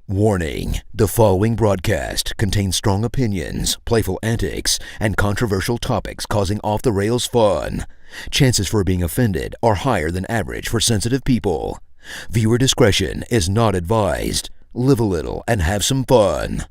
Warning, the following broadcast contains strong opinions, playful antics, and controversial topics causing off-the-rails fun. Chances for being offended are higher than average for sensitive people. Viewer discretion is not advised. Live a little and have some fun.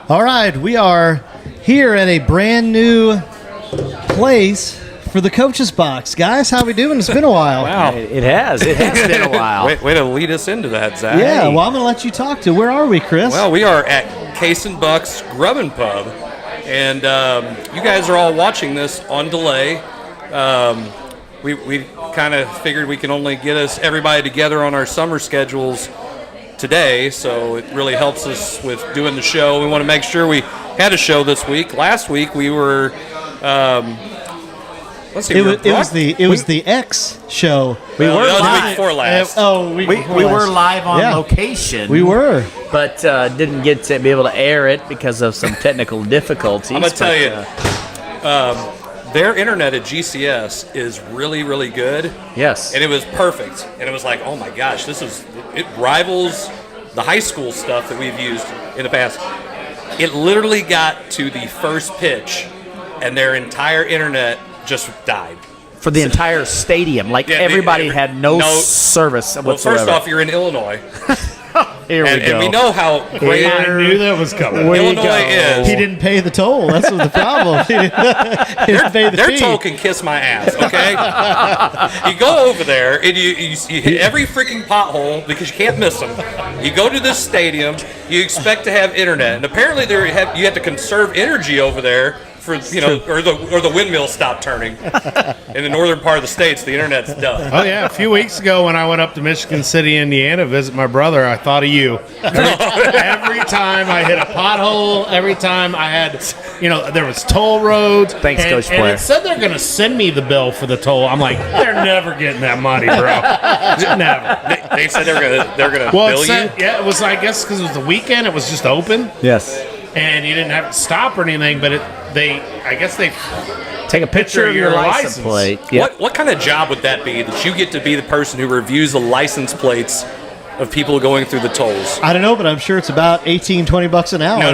All right, we are here at a brand new place for the Coach's Box. Guys, how we doing? It's been a while. Wow. It has been a while. Way to lead us into that, Zach. Yeah, well, I'm going to let you talk to. Where are we, Chris? Well, we are at Case and Buck's Grubbin' Pub, and you guys are all watching this on delay. We kind of figured we can only get everybody together on our summer schedules today, so it really helps us with doing the show. We want to make sure we had a show this week. Last week we were let's see, it was the X show. We were that was live. the week before last. We were live on location. We were, but didn't get to be able to air it because of some technical difficulties. I'm gonna tell you, their internet at GCS is really, really good. Yes. And it was perfect. And it was like, oh my gosh, it rivals the high school stuff that we've used in the past. It literally got to the first pitch, and their entire internet just died. For the entire stadium. Everybody had no service whatsoever. Well, first off, you're in Illinois. Here we go. And we know how great I knew that was coming. Illinois is. He didn't pay the toll. That's the problem. He didn't pay the Their fee. toll can kiss my ass, okay? You go over there, and you hit every freaking pothole because you can't miss them. You go to this stadium, you expect to have internet, and apparently you have to conserve energy over there for or the windmills stop turning. In the northern part of the states, the internet's done. Oh yeah, a few weeks ago when I went up to Michigan City, Indiana, to visit my brother, I thought of you. Every time I hit a pothole, every time I had, there was toll roads. Thanks, Coach Blair. And it said they're going to send me the bill for the toll. I'm like, they're never getting that money, bro. Never. They said they're gonna Well, bill you. yeah, it was. I guess because it was the weekend, it was just open. Yes. And you didn't have to stop or anything, but I guess they take a picture of your license plate. Yep. What kind of job would that be, that you get to be the person who reviews the license plates of people going through the tolls? I don't know, but I'm sure it's about $18-20 an hour. No.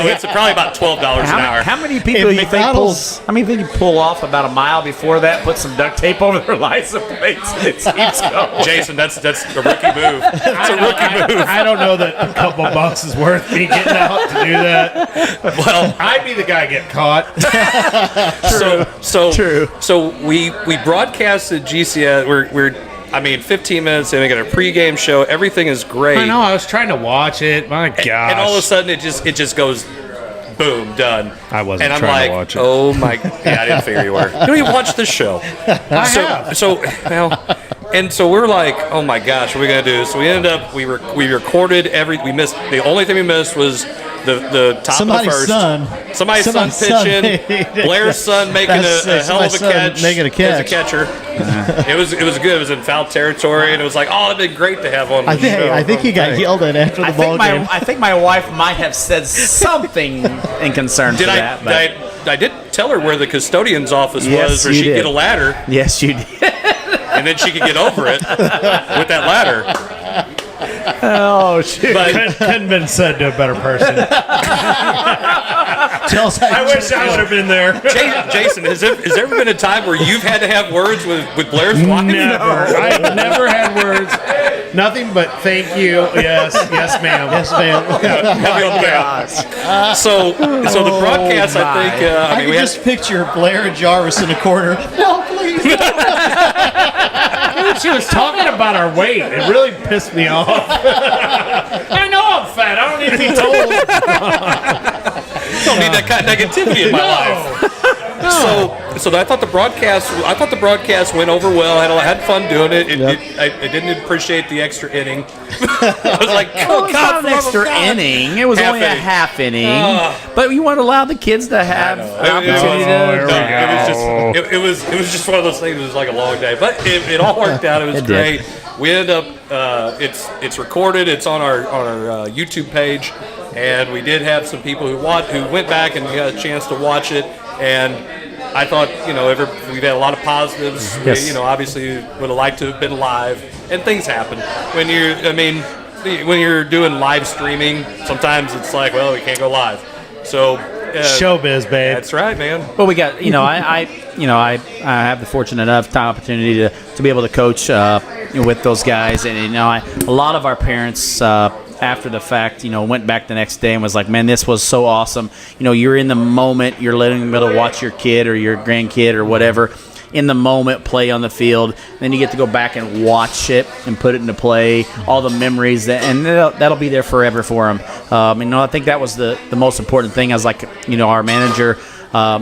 It's probably about $12 an hour. How many people do you think you pull off about a mile before that, put some duct tape over their license plates, and it keeps going? Jason, that's a rookie move. That's a rookie move. I don't know that a couple bucks is worth me getting out to do that. Well, I'd be the guy get caught. True. So we broadcasted GCS. We're 15 minutes in, we got a pregame show. Everything is great. I know. I was trying to watch it. My gosh. And all of a sudden, it just goes, boom, done. I wasn't and I'm trying like, to watch it. Oh my! Yeah, I didn't figure you were. You don't even watch this show. So we're like, oh my gosh, what are we gonna do? So we ended up we recorded we missed the only thing we missed was the top of the first. Somebody's son pitching. Blair's son making a hell of a catch. Making a catch. As a catcher. It was good. It was in foul territory, and it was like, oh, it'd been great to have on the show. I think he got yelled at after the ball game. I think my wife might have said something in concern to that. I did tell her where the custodian's office was, where she'd get a ladder. Yes, you did. And then she could get over it with that ladder. Oh, shit. But couldn't been said to a better person. I wish I would have been there. Jason, has there ever been a time where you've had to have words with Blair's wife? Never. I've never had words. Nothing but thank you. Yes, ma'am. Yes, ma'am. Heavy on the back. So the broadcast, I think. I can we just picture Blair and Jarvis in the corner. No, please. She was talking about our weight. It really pissed me off. I know I'm fat. I don't need to be told. don't need that kind of negativity in my life. So I thought the broadcast went over well. I had fun doing it. I didn't appreciate the extra inning. I was like, well, it's not an extra inning. It was only a half inning. But you want to allow the kids to have an opportunity It was just one of those things. It was like a long day, but it all worked out. It was great. We ended up. It's recorded. It's on our YouTube page, and we did have some people who went back and got a chance to watch it. And I thought, we've had a lot of positives. Yes. We, obviously would have liked to have been live, and things happen when you're doing live streaming. Sometimes it's like, well, we can't go live. So showbiz, babe. That's right, man. Well, we got, I have the fortunate enough opportunity to be able to coach with those guys, and a lot of our parents. After the fact, went back the next day and was like, man, this was so awesome. You're in the moment. You're letting them be able to watch your kid or your grandkid or whatever in the moment play on the field. Then you get to go back and watch it and put it into play, all the memories, and that'll be there forever for them. I think that was the most important thing. I was like, our manager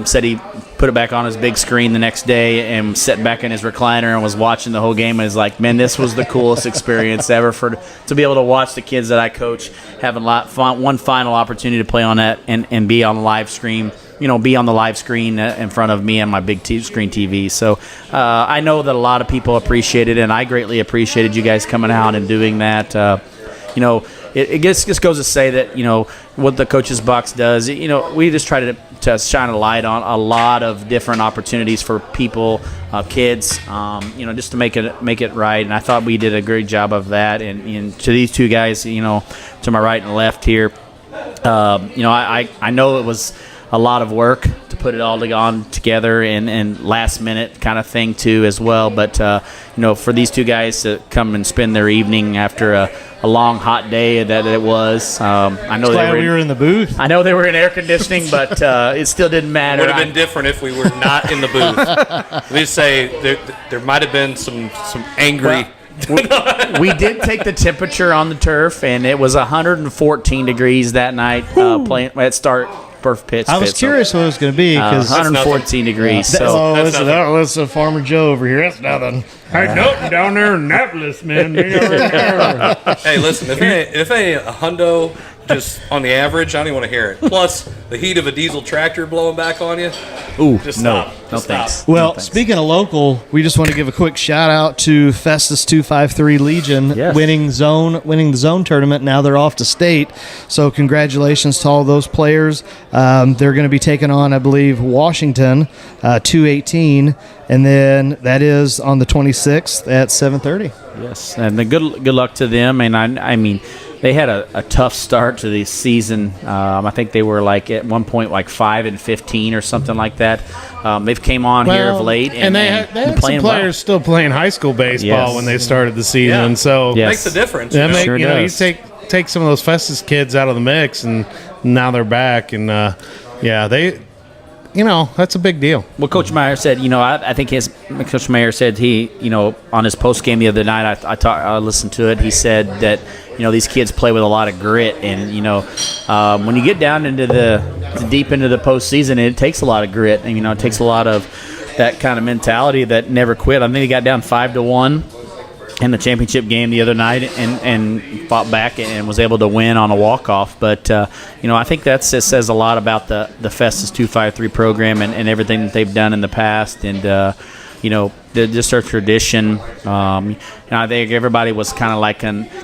said he put it back on his big screen the next day and sat back in his recliner and was watching the whole game and was like, man, this was the coolest experience ever to be able to watch the kids that I coach have one final opportunity to play on that and be on the live stream, be on the live screen in front of me on my big screen TV. So I know that a lot of people appreciate it, and I greatly appreciated you guys coming out and doing that. It just goes to say that, what the Coach's Box does, we just try to shine a light on a lot of different opportunities for people, kids, just to make it right. And I thought we did a great job of that. And to these two guys, to my right and left here, I know it was a lot of work to put it all on together and last minute kind of thing too as well. But for these two guys to come and spend their evening after a long hot day that it was, I know we were in the booth. I know they were in air conditioning, but it still didn't matter. It would have been different if we were not in the booth. Let me say there might have been some angry. We did take the temperature on the turf, and it was 114 degrees that night playing at start. First pitch. I was curious what it was going to be because 114 degrees. That was a Farmer Joe over here. That's nothing. Hey, nothing down there in Annapolis, man. Hey, listen, if a hundo just on the average, I don't even want to hear it. Plus the heat of a diesel tractor blowing back on you. Ooh, just no, stop. no Just thanks. stop. Well, No, thanks. speaking of local, we just want to give a quick shout out to Festus 253 Legion winning the zone tournament. Now they're off to state, so congratulations to all those players. They're going to be taking on, I believe, Washington 218, and then that is on the 26th at 7:30. Yes, and good luck to them. And I mean, they had a tough start to the season. I think they were at one point 5-15 or something like that. They've came on here of late, and they had been some playing players still playing high school baseball when they started the season. Yeah. So Yes. Makes a difference. that Sure you does. take some of those Festus kids out of the mix, and now they're back, and they. That's a big deal. Well, Coach Meyer said, I think Coach Meyer said he, on his post game the other night, I listened to it. He said that, these kids play with a lot of grit, and when you get down into deep into the postseason, it takes a lot of grit, and it takes a lot of that kind of mentality that never quit. I think he got down 5-1 in the championship game the other night and fought back and was able to win on a walk-off. But, I think that says a lot about the Festus 253 program and everything that they've done in the past. And, just our tradition. I think everybody was kind of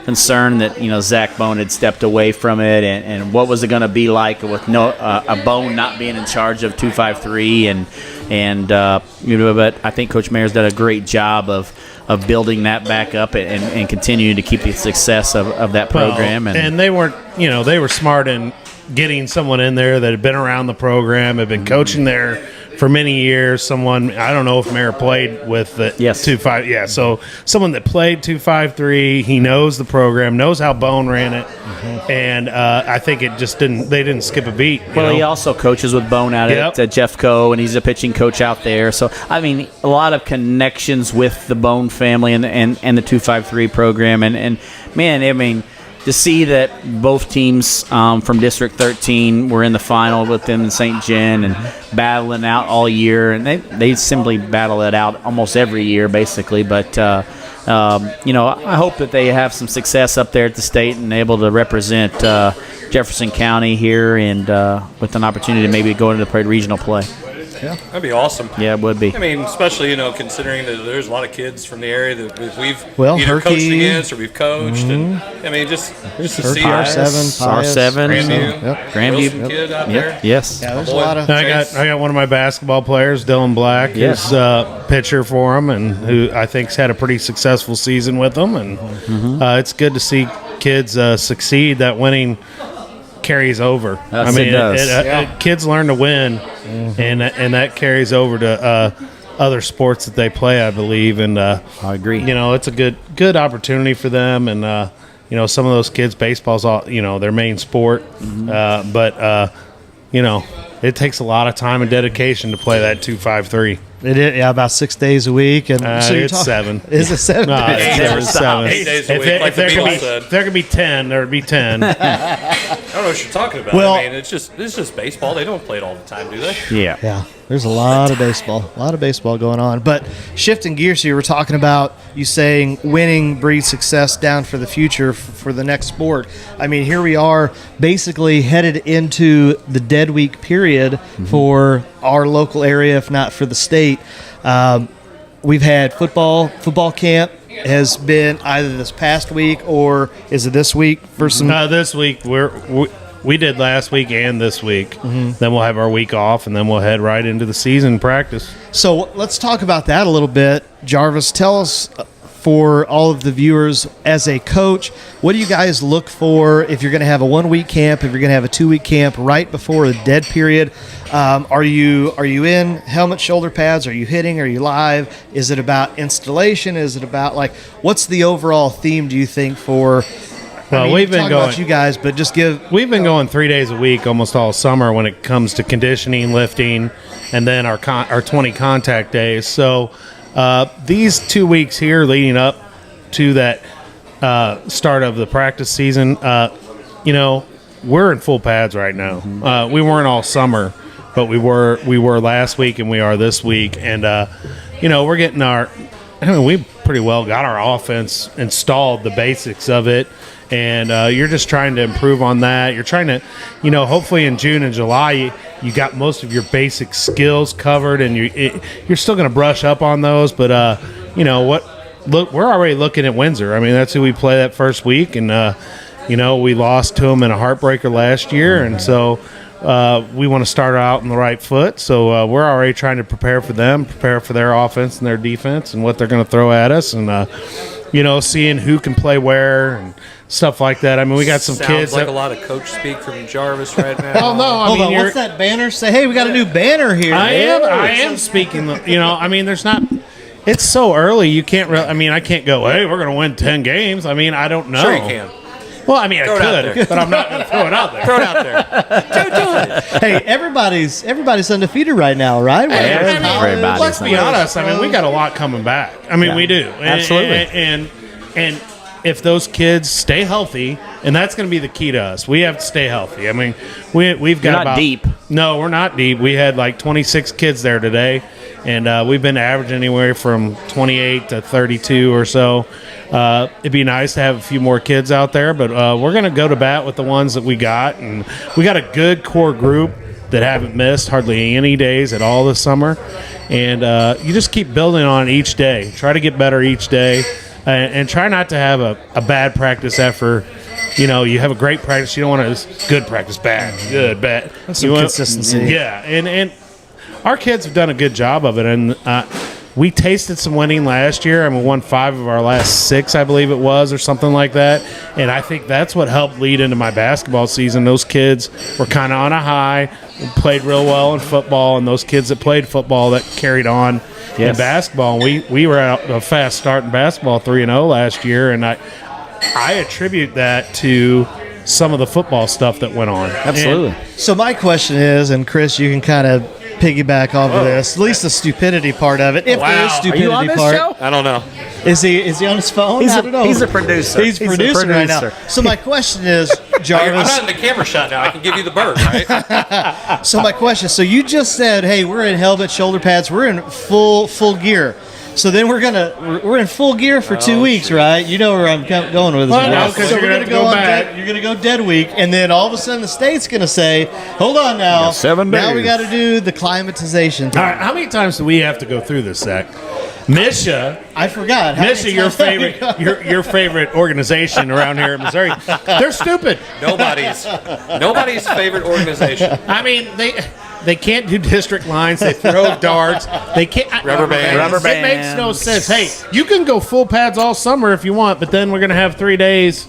concerned that, Zach Bone had stepped away from it and what was it going to be like with a Bone not being in charge of 253 but I think Coach Mayer's done a great job of building that back up and continuing to keep the success of that program. And they weren't, they were smart in getting someone in there that had been around the program, had been coaching there for many years, someone, I don't know if Mayor played with the 2-5. Yeah, so someone that played 2-5-3, he knows the program, knows how Bone ran it, and I think it just they didn't skip a beat. Well, he also coaches with Bone out at Jeffco, and he's a pitching coach out there. So, I mean, a lot of connections with the Bone family and the 2-5-3 program. And man, I mean, to see that both teams from District 13 were in the final with them in St. John and battling out all year, and they simply battle it out almost every year, basically. But I hope that they have some success up there at the state and able to represent Jefferson County here, and with an opportunity to maybe go into the regional play. Yeah, that'd be awesome. Yeah, it would be. I mean, especially considering that there's a lot of kids from the area that we've either Herky, coached against or we've coached, and I mean, just to see R7, Grandview kid out there. Yes. Yeah, there's a lot of. I got one of my basketball players, Dylan Black, who's pitcher for him, and who I think's had a pretty successful season with them, and it's good to see kids succeed. That winning carries over. Yes, it does. Kids learn to win, and that carries over to other sports that they play, I believe. And I agree. It's a good opportunity for them. And some of those kids, baseball's all their main sport, but it takes a lot of time and dedication to play that 2-5-3. It is, about 6 days a week, and so it's 7. Is it 7? No, it's 7. 8 days a week, like the Beatles said. If there could be 10, there would be 10. I don't know what you're talking about. Well, I mean, it's just baseball. They don't play it all the time, do they? Yeah. There's a lot of baseball going on. But shifting gears here, we're talking about you saying winning breeds success down for the future for the next sport. I mean, here we are basically headed into the dead week period for our local area, if not for the state. We've had football camp has been either this past week or is it this week for some? This week we did last week and this week. Then we'll have our week off, and then we'll head right into the season practice. So let's talk about that a little bit. Jarvis, tell us, for all of the viewers, as a coach, what do you guys look for if you're going to have a 1 week camp, if you're going to have a 2 week camp right before the dead period? Are you in helmet, shoulder pads? Are you hitting? Are you live? Is it about installation? Is it about what's the overall theme, do you think, for? Well, we've been going about you guys, but just We've been going 3 days a week almost all summer when it comes to conditioning, lifting, and then our 20 contact days. So these 2 weeks here leading up to that start of the practice season, we're in full pads right now. We weren't all summer, but we were last week and we are this week, and we're getting we pretty well got our offense installed, the basics of it. And you're just trying to improve on that. You're trying to, hopefully in June and July, you got most of your basic skills covered, and you're still going to brush up on those. But, look, we're already looking at Windsor. I mean, that's who we play that first week. And, we lost to them in a heartbreaker last year. And so we want to start out on the right foot. So we're already trying to prepare for them, prepare for their offense and their defense and what they're going to throw at us. And, seeing who can play where and stuff like that. I mean, we got some kids. Sounds like a lot of coach speak from Jarvis right now. Well, no, Hold on, what's that banner say? Hey, we got a new banner here. I am speaking. There's not. It's so early. You can't really. I mean, I can't go. Hey, we're going to win 10 games. I mean, I don't know. Sure, you can. Well, I mean, I could, but I'm not going to throw it out there. Throw it out there. Do it. Hey, everybody's undefeated right now, right? Let's be honest. I mean, we got a lot coming back. I mean, we do. Absolutely. And if those kids stay healthy, and that's going to be the key to us, we have to stay healthy. I mean, we've got not deep. No, we're not deep. We had like 26 kids there today, and we've been averaging anywhere from 28 to 32 or so. It'd be nice to have a few more kids out there, but we're going to go to bat with the ones that we got, and we got a good core group that haven't missed hardly any days at all this summer, and you just keep building on each day. Try to get better each day, and try not to have a bad practice after. You have a great practice. You don't want to good practice, bad, good, bad. Some consistency. Yeah, and our kids have done a good job of it, and we tasted some winning last year. I mean, we won 5 of our last 6, I believe it was, or something like that. And I think that's what helped lead into my basketball season. Those kids were kind of on a high, played real well in football, and those kids that played football that carried on in basketball. And we were out a fast start in basketball, 3-0 last year, and I attribute that to some of the football stuff that went on. Absolutely. So my question is, and Chris, you can kind of piggyback off of this, at least the stupidity part of it. If there is stupidity Are you on this part, show? I don't know. is he on his phone? I don't know. He's a producer. He's producing right now. So my question is, I'm Jarvis. not in the camera shot now. I can give you the bird, right? So my question. So you just said, hey, we're in helmet, shoulder pads, we're in full gear. So then we're in full gear for 2 weeks, right? You know where I'm going with this. Well, no, 'cause so you're we're gonna go back. you're gonna go dead week, and then all of a sudden the state's gonna say, "Hold on now, 7 days. Now we got to do the climatization." All right, how many times do we have to go through this, Zach? Misha, I forgot. How many your times have we favorite, gone? your favorite organization around here in Missouri. They're stupid. Nobody's favorite organization. I mean, they can't do district lines. They throw darts. They can't Rubber bands. It makes no sense. Hey, you can go full pads all summer if you want, but then we're gonna have 3 days.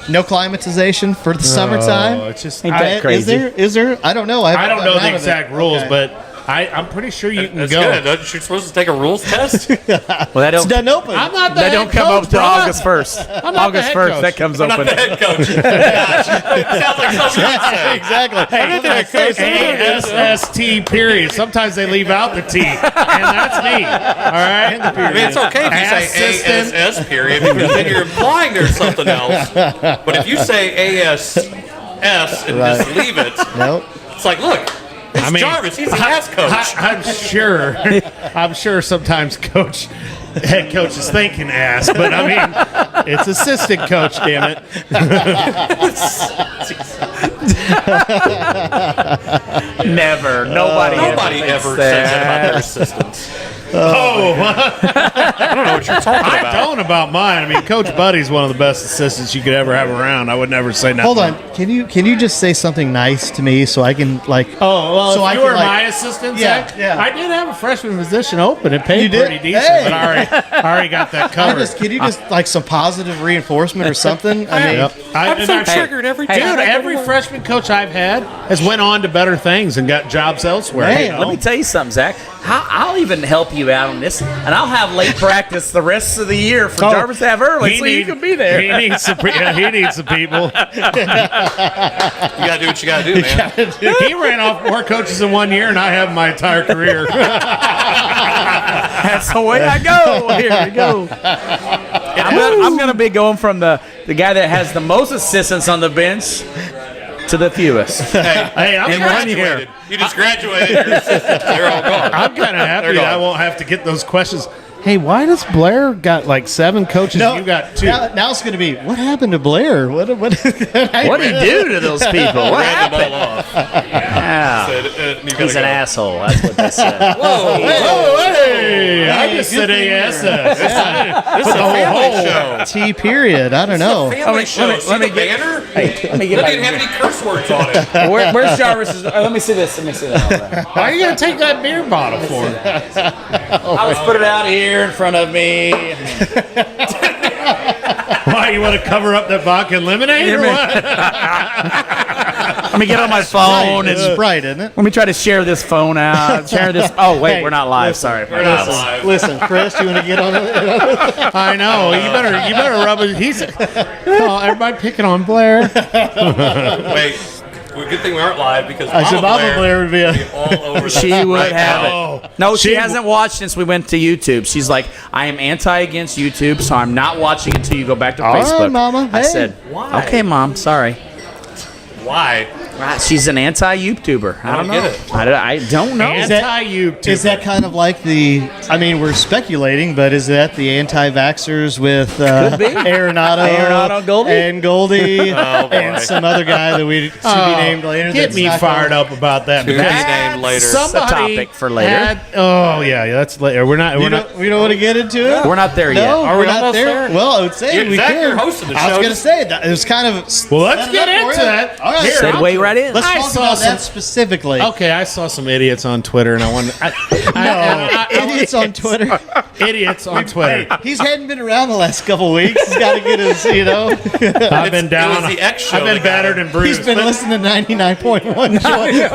No climatization for the summertime. It's just Ain't that crazy? Is there? I don't know. I don't know I'm out the of it. exact rules, Okay. but I'm pretty sure you can That's go. good. Aren't you supposed to take a rules test? Well, that It's don't, done open. I'm not the that head don't come coach, up till bro. August 1st. I'm not the August head 1st, coach. that comes I'm not open. the head coach. Sounds like something you'd say. Exactly. ASST period. Sometimes they leave out the T, and that's me. All right. I mean, it's okay if you say ASS period because then you're implying there's something else. But if you say ASS and just leave it, Nope. it's like, look, it's Jarvis. He's the ass coach. I'm sure sometimes head coach is thinking ass, but I mean, it's assistant coach, damn it. Never. Nobody ever says that about their assistants. Oh, I don't know what you're talking I about. don't about mine. I mean, Coach Buddy's one of the best assistants you could ever have around. I would never say nothing. Hold on. Can you just say something nice to me so I can like? Oh, well, So if I you can, were like- my assistant, Yeah, Zach, yeah. I did have a freshman position open. It paid You did? pretty decent, Hey. but I already got that covered. Can you just like some positive reinforcement or something? I mean, I'm so triggered every time. Dude, every freshman coach I've had has went on to better things and got jobs elsewhere. Hey, you know? Let me tell you something, Zach. I'll even help you out on this, and I'll have late practice the rest of the year for Jarvis to have early, so you can be there. He needs some people. You gotta do what you gotta do, man. He ran off more coaches in 1 year, and I have my entire career. That's the way I go. Here we go. I'm gonna be going from the guy that has the most assistants on the bench to the fewest. Hey, I'm In 1 year. You just graduated. Your assistants, they're all gone. I'm kind of happy They're that I gone. won't have to get those questions. Hey, why does Blair got like 7 coaches? no, You got 2. Now it's going to be what happened to Blair? What What did he do to those people? What Ran them happened? all off. Yeah. Said, you gotta He's an go. asshole. That's what they said. Whoa, Hey, I just said ASS. This is a family show. T period? I don't know. Family show. let See me the get- banner? Let me It get didn't have any curse words on it. Where's Jarvis? Let me see this. Let me see that. Why are you going to take that beer bottle for? I'll just put it out here in front of me. Why, you want to cover up that vodka and lemonade or what? Let me get on my phone It's and Sprite, isn't it? let me try to share this phone out. Share this. Oh wait, we're not live. Sorry. We're not live. Listen, Chris, you want to get on it? I know. You better rub it. Oh, everybody picking on Blair. Wait. Well, good thing we aren't live because said Mama Blair would be all over She this would right have now. it. No, she hasn't watched since we went to YouTube. She's like, I am anti against YouTube, so I'm not watching until you go back to All right, Facebook. Mama. I Hey. said, Why? okay, Mom, sorry. Why? Right, she's an anti-YouTuber. I don't get know. it. I don't know. Is that- Anti-YouTube. Is that kind of like I mean, we're speculating, but is that the anti-vaxxers with Could be. Arenado, Goldie? and Goldie Oh, boy. and some other guy that we should be named later? Get that's me not fired gonna- up about that. To be because named later. Somebody topic for later. oh yeah, that's later. We don't want to get into it. We're not there No, yet. Are we're we not almost there? Well, I would say Yeah, we Zach, can. you're hosting the I was show. going to say that it was kind of. Well, let's set it get up for into you. that. All right. Segue right in. Let's I talk saw about some- that specifically. Okay, I saw some idiots on Twitter, and I wanted. Idiots on Twitter. Idiots on Twitter. He's hadn't been around the last couple weeks. He's got to get his, I've been down. It was the X show I've been that got battered him. and bruised. He's been but- listening to 99.1 Joy. Dude,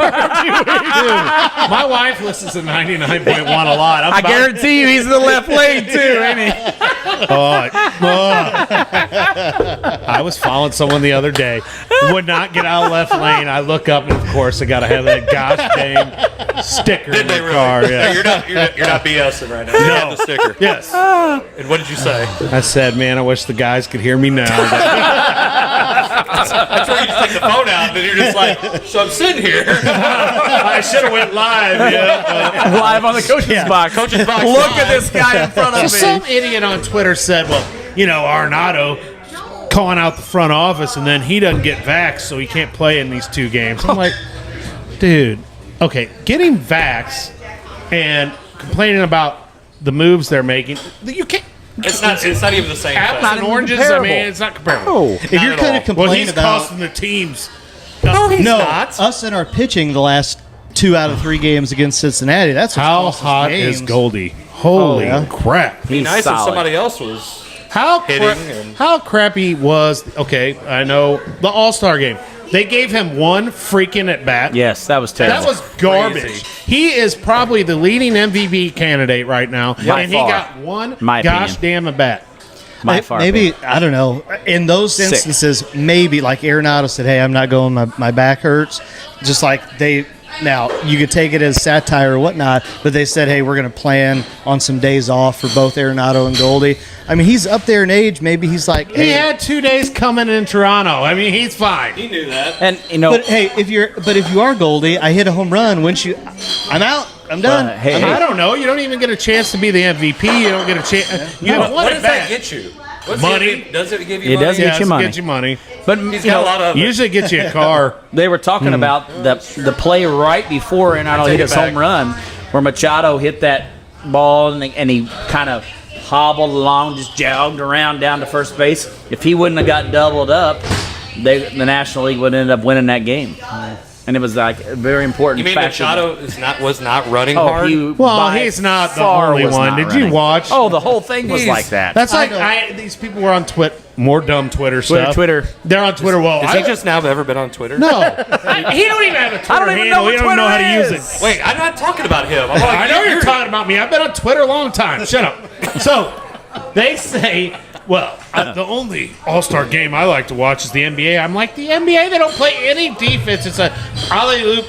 my wife listens to 99.1 a lot. I guarantee you he's in the left lane too, ain't he? I was following someone the other day. Would not get out of left lane. I look up, and of course, I got to have that gosh dang sticker Did in they my really? car. Yeah. You're not BSing right now. You No. have the sticker. Yes. And what did you say? I said, man, I wish the guys could hear me now. That's where you just take the phone out and you're just like, so I'm sitting here. I should have went live. Yeah. Live on the coach's box. Coach's box. Look at this guy in front of So me. some idiot on Twitter said, well, Arenado calling out the front office, and then he doesn't get vaxxed, so he can't play in these 2 games. I'm like, dude, okay, getting vaxxed and complaining about the moves they're making, you can't. It's not even the same Apples thing. and oranges, comparable. I mean, it's not comparable. Oh. If you're at going all. to complain Well, he's about costing the teams. No, he's no not. us in our pitching the last 2 out of 3 games against Cincinnati, that's what's How cost us hot games. is Goldie? Holy yeah. crap. It'd be He's nice if solid. somebody else was. How Hitting and- how crappy was I know the All-Star game. They gave him 1 freaking at bat. Yes, that was terrible. That was garbage. Crazy. He is probably the leading MVP candidate right now, By and far. he got 1 My gosh opinion. damn at bat. by far. Maybe, I don't know. In those Sick. instances, maybe like Arenado said, hey, I'm not going, my back hurts. Just like now you could take it as satire or whatnot, but they said, hey, we're going to plan on some days off for both Arenado and Goldie. I mean, he's up there in age. Maybe he's like, He hey. had 2 days coming in Toronto. I mean, he's fine. He knew that. and But hey, if you are Goldie, I hit a home run. I'm out. I'm done. hey, I'm I out. don't know. You don't even get a chance to be the MVP. You don't get a chance. You have What one does at that bat. get you? Money. Does it give you It money? does Yes, get you money. Get you money. but He's you got know, a lot of it. Usually get you a car. they were talking about the play right before Arenado take hit it his back. home run, where Machado hit that ball and he kind of hobbled along, just jogged around down to first base. If he wouldn't have got doubled up, the National League would end up winning that game. And it was like a very important You mean factor. Machado was not running Oh, hard? Well, by he's not the far only was one. not Did you running. watch? Oh, the whole thing was He's- like that. That's like know. these people were on more dumb Twitter stuff. Twitter. They're on Twitter. Well, Has he just now ever been on Twitter? no. He don't even have a Twitter I don't even handle. know what He don't know how to Twitter use is. it. Wait, I'm not talking about him. I'm like, I know you're talking about me. I've been on Twitter a long time. Shut up. So they say, well, the only All-Star game I like to watch is the NBA. I'm like, the NBA, they don't play any defense. It's a alley-oop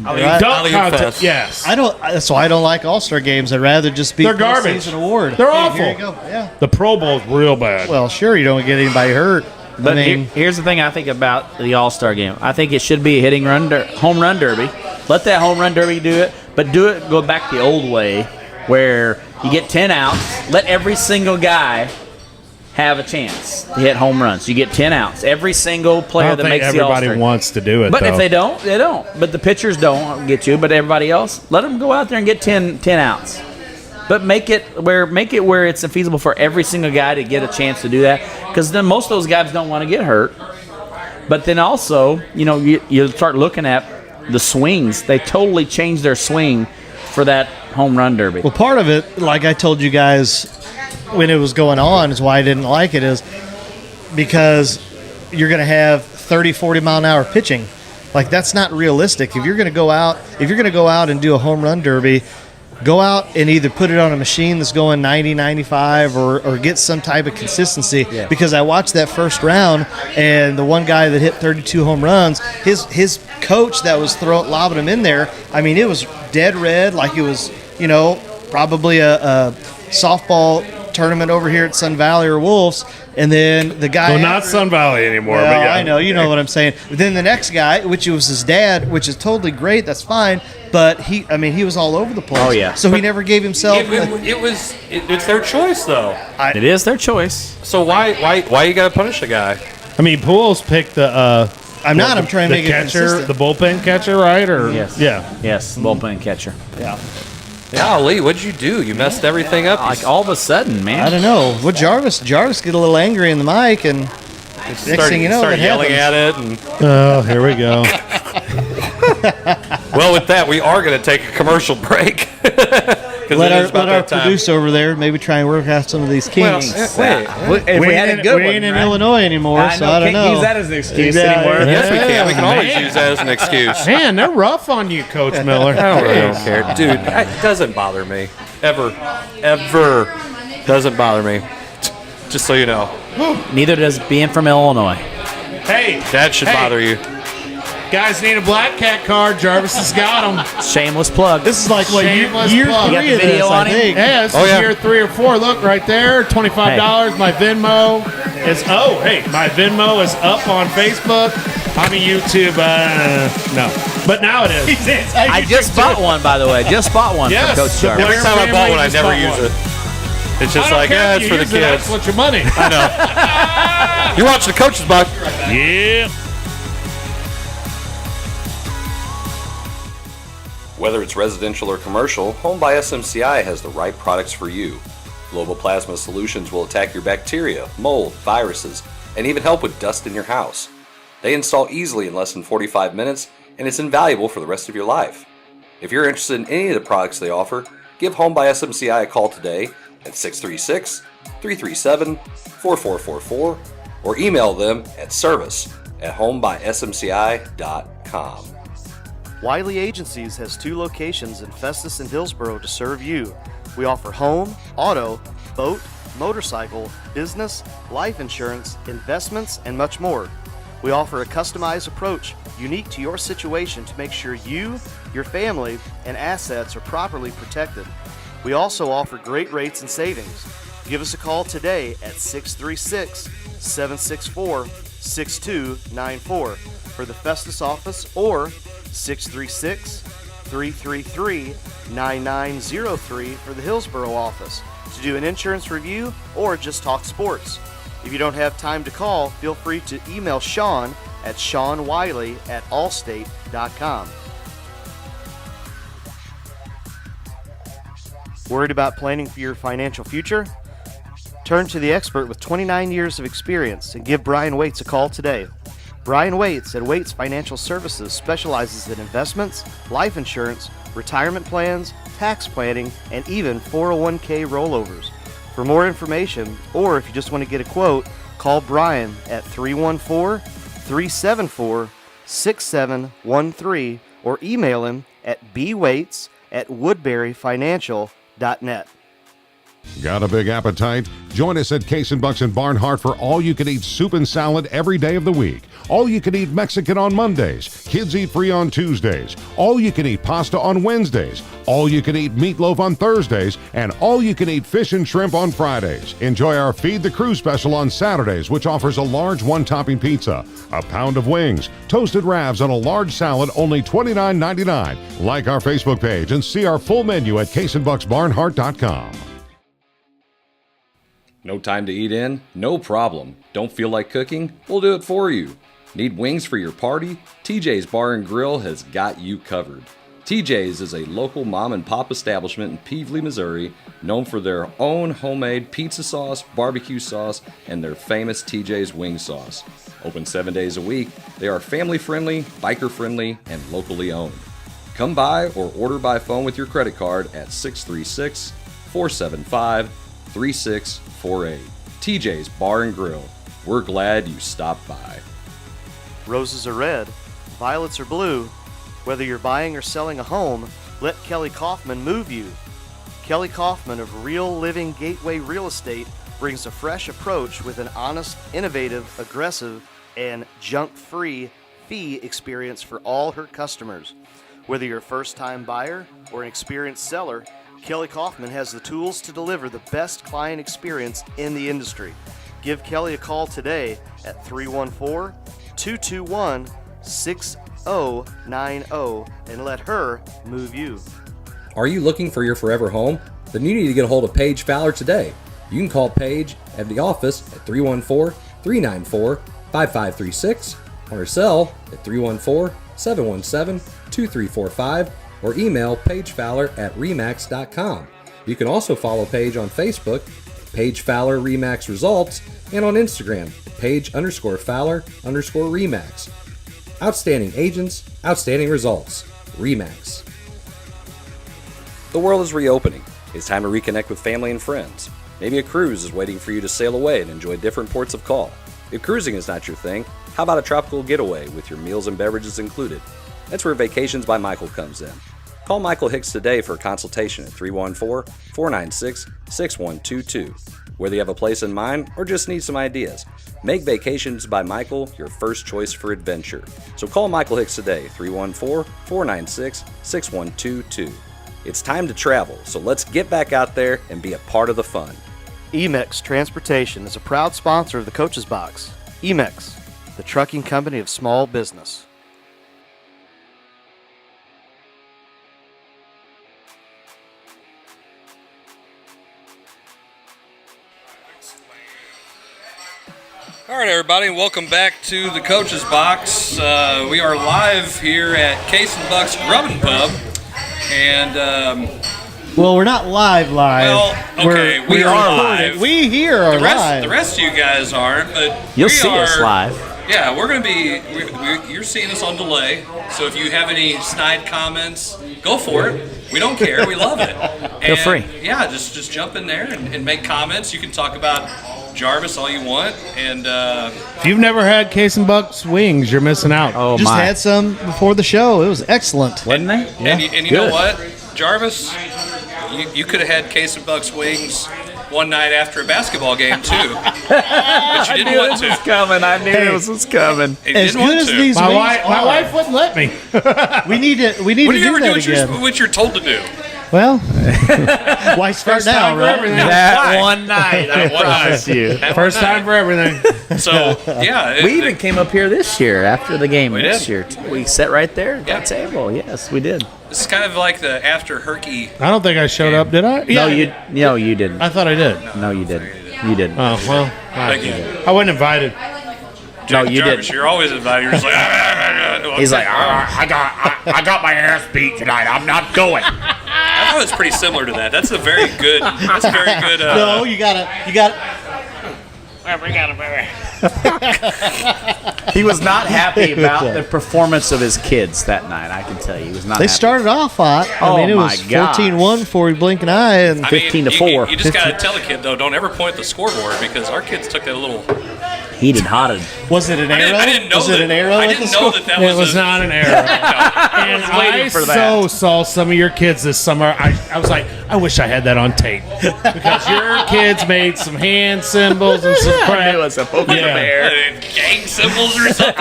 Right. dunk Alley-oop contest. fest. Yes. That's why I don't like All-Star games. I'd rather just be They're garbage. Season award. They're Hey, awful. Here you go. Yeah. The Pro Bowl's real bad. Well, sure, you don't get anybody hurt. But I mean, here's the thing I think about the All-Star game. I think it should be a hitting home run derby. Let that home run derby do it, but go back the old way where you get 10 outs, let every single guy have a chance to hit home runs. You get 10 outs. Every single I player don't that think makes the everybody All-Star. wants to do it, But though. if they don't, they don't. But the pitchers don't get you, but everybody else, let them go out there and get 10 outs. But make it where it's feasible for every single guy to get a chance to do that, because then most of those guys don't want to get hurt. But then also, you start looking at the swings. They totally changed their swing for that home run derby. well, part of it, like I told you guys when it was going on, is why I didn't like it, is because you're going to have 30, 40 mile an hour pitching. Like, that's not realistic. If you're going to go out and do a home run derby, go out and either put it on a machine that's going 90, 95 or get some type of consistency. Yeah. Because I watched that first round, and the one guy that hit 32 home runs, his coach that was lobbing him in there, I mean, it was dead red, like it was, probably a softball tournament over here at Sun Valley or Wolves. And then the guy Well, not after- Sun Valley anymore. well, but yeah. I know, you know what I'm saying. But then the next guy, which was his dad, which is totally great, that's fine. But he was all over the place. Oh, yeah. So he never gave himself. It's their choice though. It is their choice. So why you gotta punish a guy? I mean, Pools picked the. I'm not. I'm trying to the make it catcher, consistent. the bullpen catcher, right? Or Yes. yeah. Yes, bullpen catcher. Golly, what'd you do? You messed everything up. Like all of a sudden, man. I don't know. Well, Jarvis get a little angry in the mic, and thing you know, start it yelling happens. at it. And Oh, here we go. well, with that, we are going to take a commercial break. Let our producer over there maybe try and work out some of these kinks. If we had a good we one, ain't in right? Illinois anymore, so I don't can't know. use that as an excuse Yeah, anymore. Yes, we can. We can always use that as an excuse. Man, they're rough on you, Coach Miller. I don't care. Dude, it doesn't bother me. Ever. Doesn't bother me. Just so you know. Neither does being from Illinois. Hey, That should bother you. guys need a Black Cat card. Jarvis has got them. Shameless plug. This is like what year Shameless 3 plug. You got the of video this, on I it? think. Yeah, this is year 3 or 4. Look right there, $25. My Venmo is my Venmo is up on Facebook. I'm a YouTube. No, but now it is. I just bought one, by the way. Just bought one Yes, from Coach the Jarvis. Every Blair time I bought family one, I just never bought use one. it. It's I just don't like, care if it's you for the use it, kids. That's what your money. I know. You're watching the Coach's Box. Yeah. Whether it's residential or commercial, Home by SMCI has the right products for you. Global Plasma Solutions will attack your bacteria, mold, viruses, and even help with dust in your house. They install easily in less than 45 minutes, and it's invaluable for the rest of your life. If you're interested in any of the products they offer, give Home by SMCI a call today at 636-337-4444 or email them at service@homebysmci.com. Wiley Agencies has 2 locations in Festus and Hillsborough to serve you. We offer home, auto, boat, motorcycle, business, life insurance, investments, and much more. We offer a customized approach unique to your situation to make sure you, your family, and assets are properly protected. We also offer great rates and savings. Give us a call today at 636-764-6294 for the Festus office or 636-333-9903 for the Hillsborough office to do an insurance review or just talk sports. If you don't have time to call, feel free to email Sean at SeanWiley@allstate.com. Worried about planning for your financial future? Turn to the expert with 29 years of experience and give Brian Waits a call today. Brian Waits at Waits Financial Services specializes in investments, life insurance, retirement plans, tax planning, and even 401k rollovers. For more information, or if you just want to get a quote, call Brian at 314-374-6713 or email him at bwaits@woodburyfinancial.net. Got a big appetite? Join us at Case and Bucks in Barnhart for all-you-can-eat soup and salad every day of the week. All-you-can-eat Mexican on Mondays. Kids eat free on Tuesdays. All-you-can-eat pasta on Wednesdays. All-you-can-eat meatloaf on Thursdays. And all-you-can-eat fish and shrimp on Fridays. Enjoy our Feed the Crew special on Saturdays, which offers a large one-topping pizza, a pound of wings, toasted wraps, and a large salad, only $29.99. Like our Facebook page and see our full menu at caseandbucksbarnhart.com. No time to eat in? No problem. Don't feel like cooking? We'll do it for you. Need wings for your party? TJ's Bar and Grill has got you covered. TJ's is a local mom and pop establishment in Peevely, Missouri, known for their own homemade pizza sauce, barbecue sauce, and their famous TJ's wing sauce. Open 7 days a week, they are family friendly, biker friendly, and locally owned. Come by or order by phone with your credit card at 636-475-3648. TJ's Bar and Grill. We're glad you stopped by. Roses are red, violets are blue. Whether you're buying or selling a home, let Kelly Kaufman move you. Kelly Kaufman of Real Living Gateway Real Estate brings a fresh approach with an honest, innovative, aggressive, and junk-free fee experience for all her customers. Whether you're a first-time buyer or an experienced seller, Kelly Kaufman has the tools to deliver the best client experience in the industry. Give Kelly a call today at 314-221-6090 and let her move you. Are you looking for your forever home? Then you need to get a hold of Paige Fowler today. You can call Paige at the office at 314-394-5536, on her cell at 314-717-2345, or email pagefowler@remax.com. You can also follow Paige on Facebook Paige Fowler Remax Results, and on Instagram, Paige_Fowler_Remax. Outstanding agents, outstanding results. Remax. The world is reopening. It's time to reconnect with family and friends. Maybe a cruise is waiting for you to sail away and enjoy different ports of call. If cruising is not your thing, how about a tropical getaway with your meals and beverages included? That's where Vacations by Michael comes in. Call Michael Hicks today for a consultation at 314-496-6122. Whether you have a place in mind or just need some ideas, make Vacations by Michael your first choice for adventure. So call Michael Hicks today, 314-496-6122. It's time to travel, so let's get back out there and be a part of the fun. Emex Transportation is a proud sponsor of the Coach's Box. Emex, the trucking company of small business. All right, everybody, and welcome back to the Coach's Box. We are live here at Case and Buck's Rubbin' Pub, and well, we're not live. Well, okay, we are live. We here are live. The rest of you guys aren't, but You'll see us live. Yeah, we're going to be. You're seeing us on delay, so if you have any snide comments, go for it. We don't care. We love it. Feel free. Yeah, just jump in there and make comments. You can talk about Jarvis all you want, and If you've never had Case and Buck's wings, you're missing out. Oh, Just my. had some before the show. It was excellent. Wasn't they? and you know what, Jarvis, you could have had Case and Buck's wings one night after a basketball game too, but you didn't want to. coming. I knew this was coming. You As didn't good want as to. these My wings my are, wife wouldn't let me. we need to What do you do ever that do again. what you're told to do? Well, why start now, for right? everything. That one night, I promise you. First time for everything. So yeah, We even came up here this year after the game We this did. year. We sat right there at Yeah. that table. Yes, we did. It's kind of like the after Herky. I don't think I showed up, did I? No, you didn't. I thought I did. No, you didn't. You didn't. Oh, well. Thank you. I wasn't invited. No, you Jarvis, didn't. You're always invited. You're just like. He's like, I got my ass beat tonight. I'm not going. I thought it was pretty similar to that. That's a very good. That's a very good. No, you gotta. he was not happy about the performance of his kids that night. I can tell you, he was not. They happy. started off hot. Oh, I mean, it my was gosh. 14-1 before we blink an eye, and I mean, 15 to you- 4. You just gotta tell the kid though, don't ever point at the scoreboard because our kids took that a little. Heated, hotted. was it an arrow? I didn't know was that. it an arrow? I at didn't the know score? that was. It was not an error. And waiting I for that. so saw some of your kids this summer. I was like, I wish I had that on tape. Because your kids made some hand symbols and some I crap. knew it was a poke in the Yeah. bear. Gang symbols or something.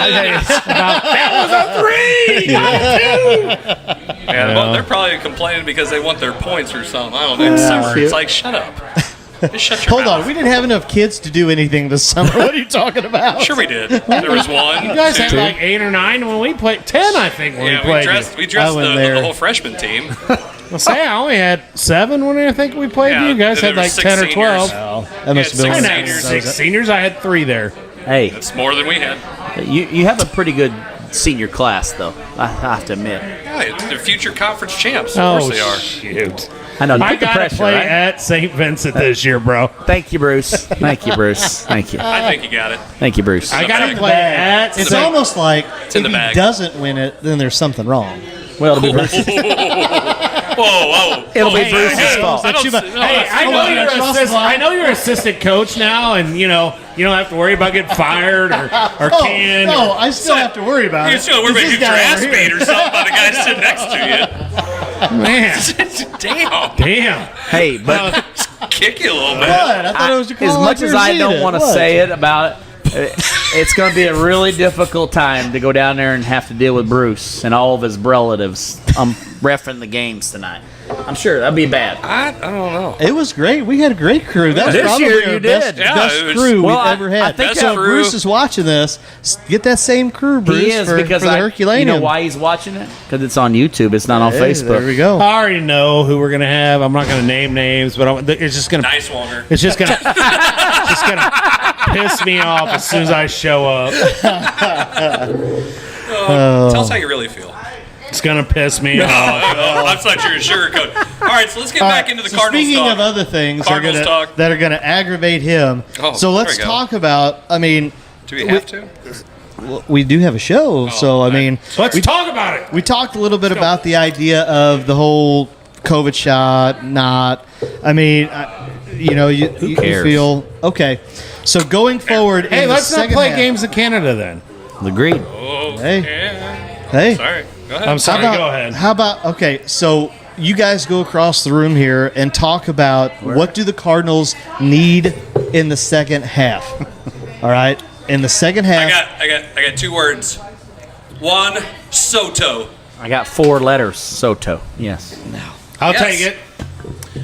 Yeah, well, they're probably complaining because they want their points or something. I don't know. It's summer. It's like, shut up. Just shut your Hold mouth. on, we didn't have enough kids to do anything this summer. What are you talking about? Sure we did. There was one. You guys had two. like 8 or 9 when we played. 10, I think, when we Yeah, played. we dressed I went the there. whole freshman team. Well, say, I only had 7 when I think we played. Yeah, You guys there had were like 6 10 or seniors. 12. That must have been Yeah, one six of seniors. those. 6 seniors. I had 3 there. Hey, It's more than we had. you have a pretty good senior class, though. I have to admit. Yeah, they're future conference champs. Of course they are. shoot. I know. You I put the got to pressure, play right? at St. Vincent this year, bro. Thank you, Bruce. Thank you, Bruce. Thank you. I think you got it. Thank you, Bruce. I got to bag. play at It's St. almost like It's in if the he bag. doesn't win it, then there's something wrong. Well, it'll be Bruce. Whoa. It'll be Hey, Bruce's hey, fault. I don't Hey, see- Hey, I Hold know, on, you're that's Ross assist, line. I know you're assistant coach now, and you don't have to worry about getting fired or canned. No, I still have to worry about You're it. still worried about It's getting your this guy ass over beat here. or something by the guy sitting next to Man, you. Damn. damn. Hey, but Kick you a little bit. What? I thought it was your call as much like as I you're don't seeing want to What? say it about it, it's going to be a really difficult time to go down there and have to deal with Bruce and all of his relatives reffing the games tonight. I'm sure that'd be bad. I don't know. It was great. We had a great crew. That was This probably year our you best, did. Yeah, best it was- crew Well, we've I- ever had. I think so that if crew- Bruce is watching this, get that same crew, Bruce, He is for because the you Herculaneum. know why he's watching it? Because it's on YouTube. It's not on Hey, Facebook. There we go. I already know who we're gonna have. I'm not gonna name names, but it's just gonna. Nice Wanger. It's just gonna. just gonna piss me off as soon as I show up. Tell us how you really feel. It's going to piss me off. I thought you were sugarcoat. All right, so let's get back into the Cardinals speaking talk. of other things that Cardinals are going to aggravate him, Oh, so let's there we go. talk about, I mean... Do we have to? We do have a show, so I mean... Let's talk about it. We talked a little bit about the idea of the whole COVID shot, not... I mean, you cares? feel... Okay, so going forward Hey, in let's the not second play half, games in Canada then. Agreed. Oh, Hey. yeah. Hey, Sorry. Go ahead. I'm sorry. Go ahead. How about... Okay, so... You guys go across the room here and talk about what do the Cardinals need in the second half. All right, in the second half. I got 2 words. Juan Soto. I got 4 letters. Soto. Yes. I'll Yes. take it.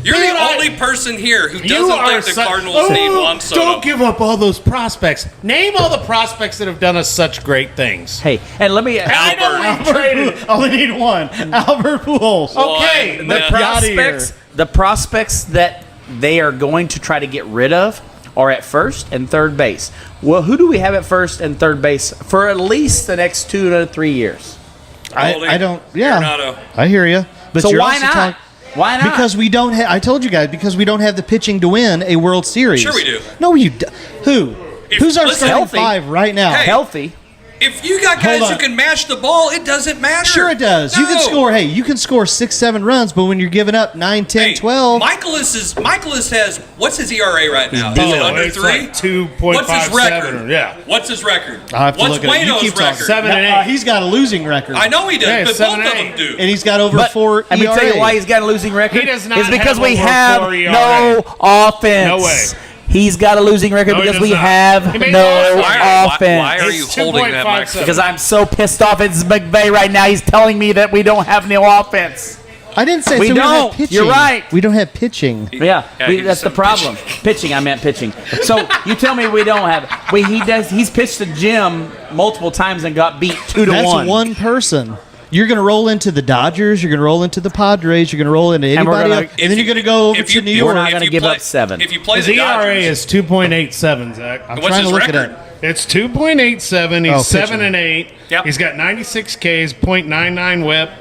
You're Dude, the only person here who doesn't think the such- Cardinals need Juan Soto. Don't give up all those prospects. Name all the prospects that have done us such great things. Hey, and let me. Albert. Only need one. Albert Pujols. Okay, One. the prospects, the prospects that they are going to try to get rid of are at first and third base. Well, who do we have at first and third base for at least the next 2 to 3 years? I don't. Yeah, Arenado. I hear you. But So you're why also not? Why not? Because we don't have. I told you guys because we don't have the pitching to win a World Series. Sure we do. No, you. Who? Who's our listen, starting healthy. 5 right now? Hey. Healthy. If you got guys Hold who on. can mash the ball, it doesn't matter. Sure it does. You can No. score. Hey, you can score 6, 7 runs, but when you're giving up 9, 10, Hey, 12. Michaelis has what's his ERA right now? Is it Oh, under it's 3? like 2.57. What's his record? Yeah. What's his record? I have to What's look at it. You Waino's keep talking. record? 7 and 8. He's got a losing record. I know he does, Yeah, but 7 both of and them 8. do. And he's got over But 4 let me ERA. tell you why he's got a losing record. He does not It's because have we over have 4 ERA. no offense. No way. He's got a losing record No, he because does we not. have He made no no offense. offense. Why are you It's holding that 2.57. microphone? Because I'm so pissed off at McVey right now. He's telling me that we don't have no offense. I didn't say We so we don't don't. have pitching. You're right. We don't have pitching. Yeah, he that's the said problem. Pitching, I meant pitching. So you tell me we don't have. He's pitched to Jim multiple times and got beat 2-1. That's one person. You're going to roll into the Dodgers. You're going to roll into the Padres. You're going to roll into we're anybody gonna- else. And then you're going to go over to New We're York. not if gonna you give play- up 7. If you play His the ERA Dodgers, is 2.87, Zach. I'm what's trying to his look record? it up. It's 2.87. He's Oh, 7 pitching. and 8. Yep. He's got 96 Ks, .99 WHIP.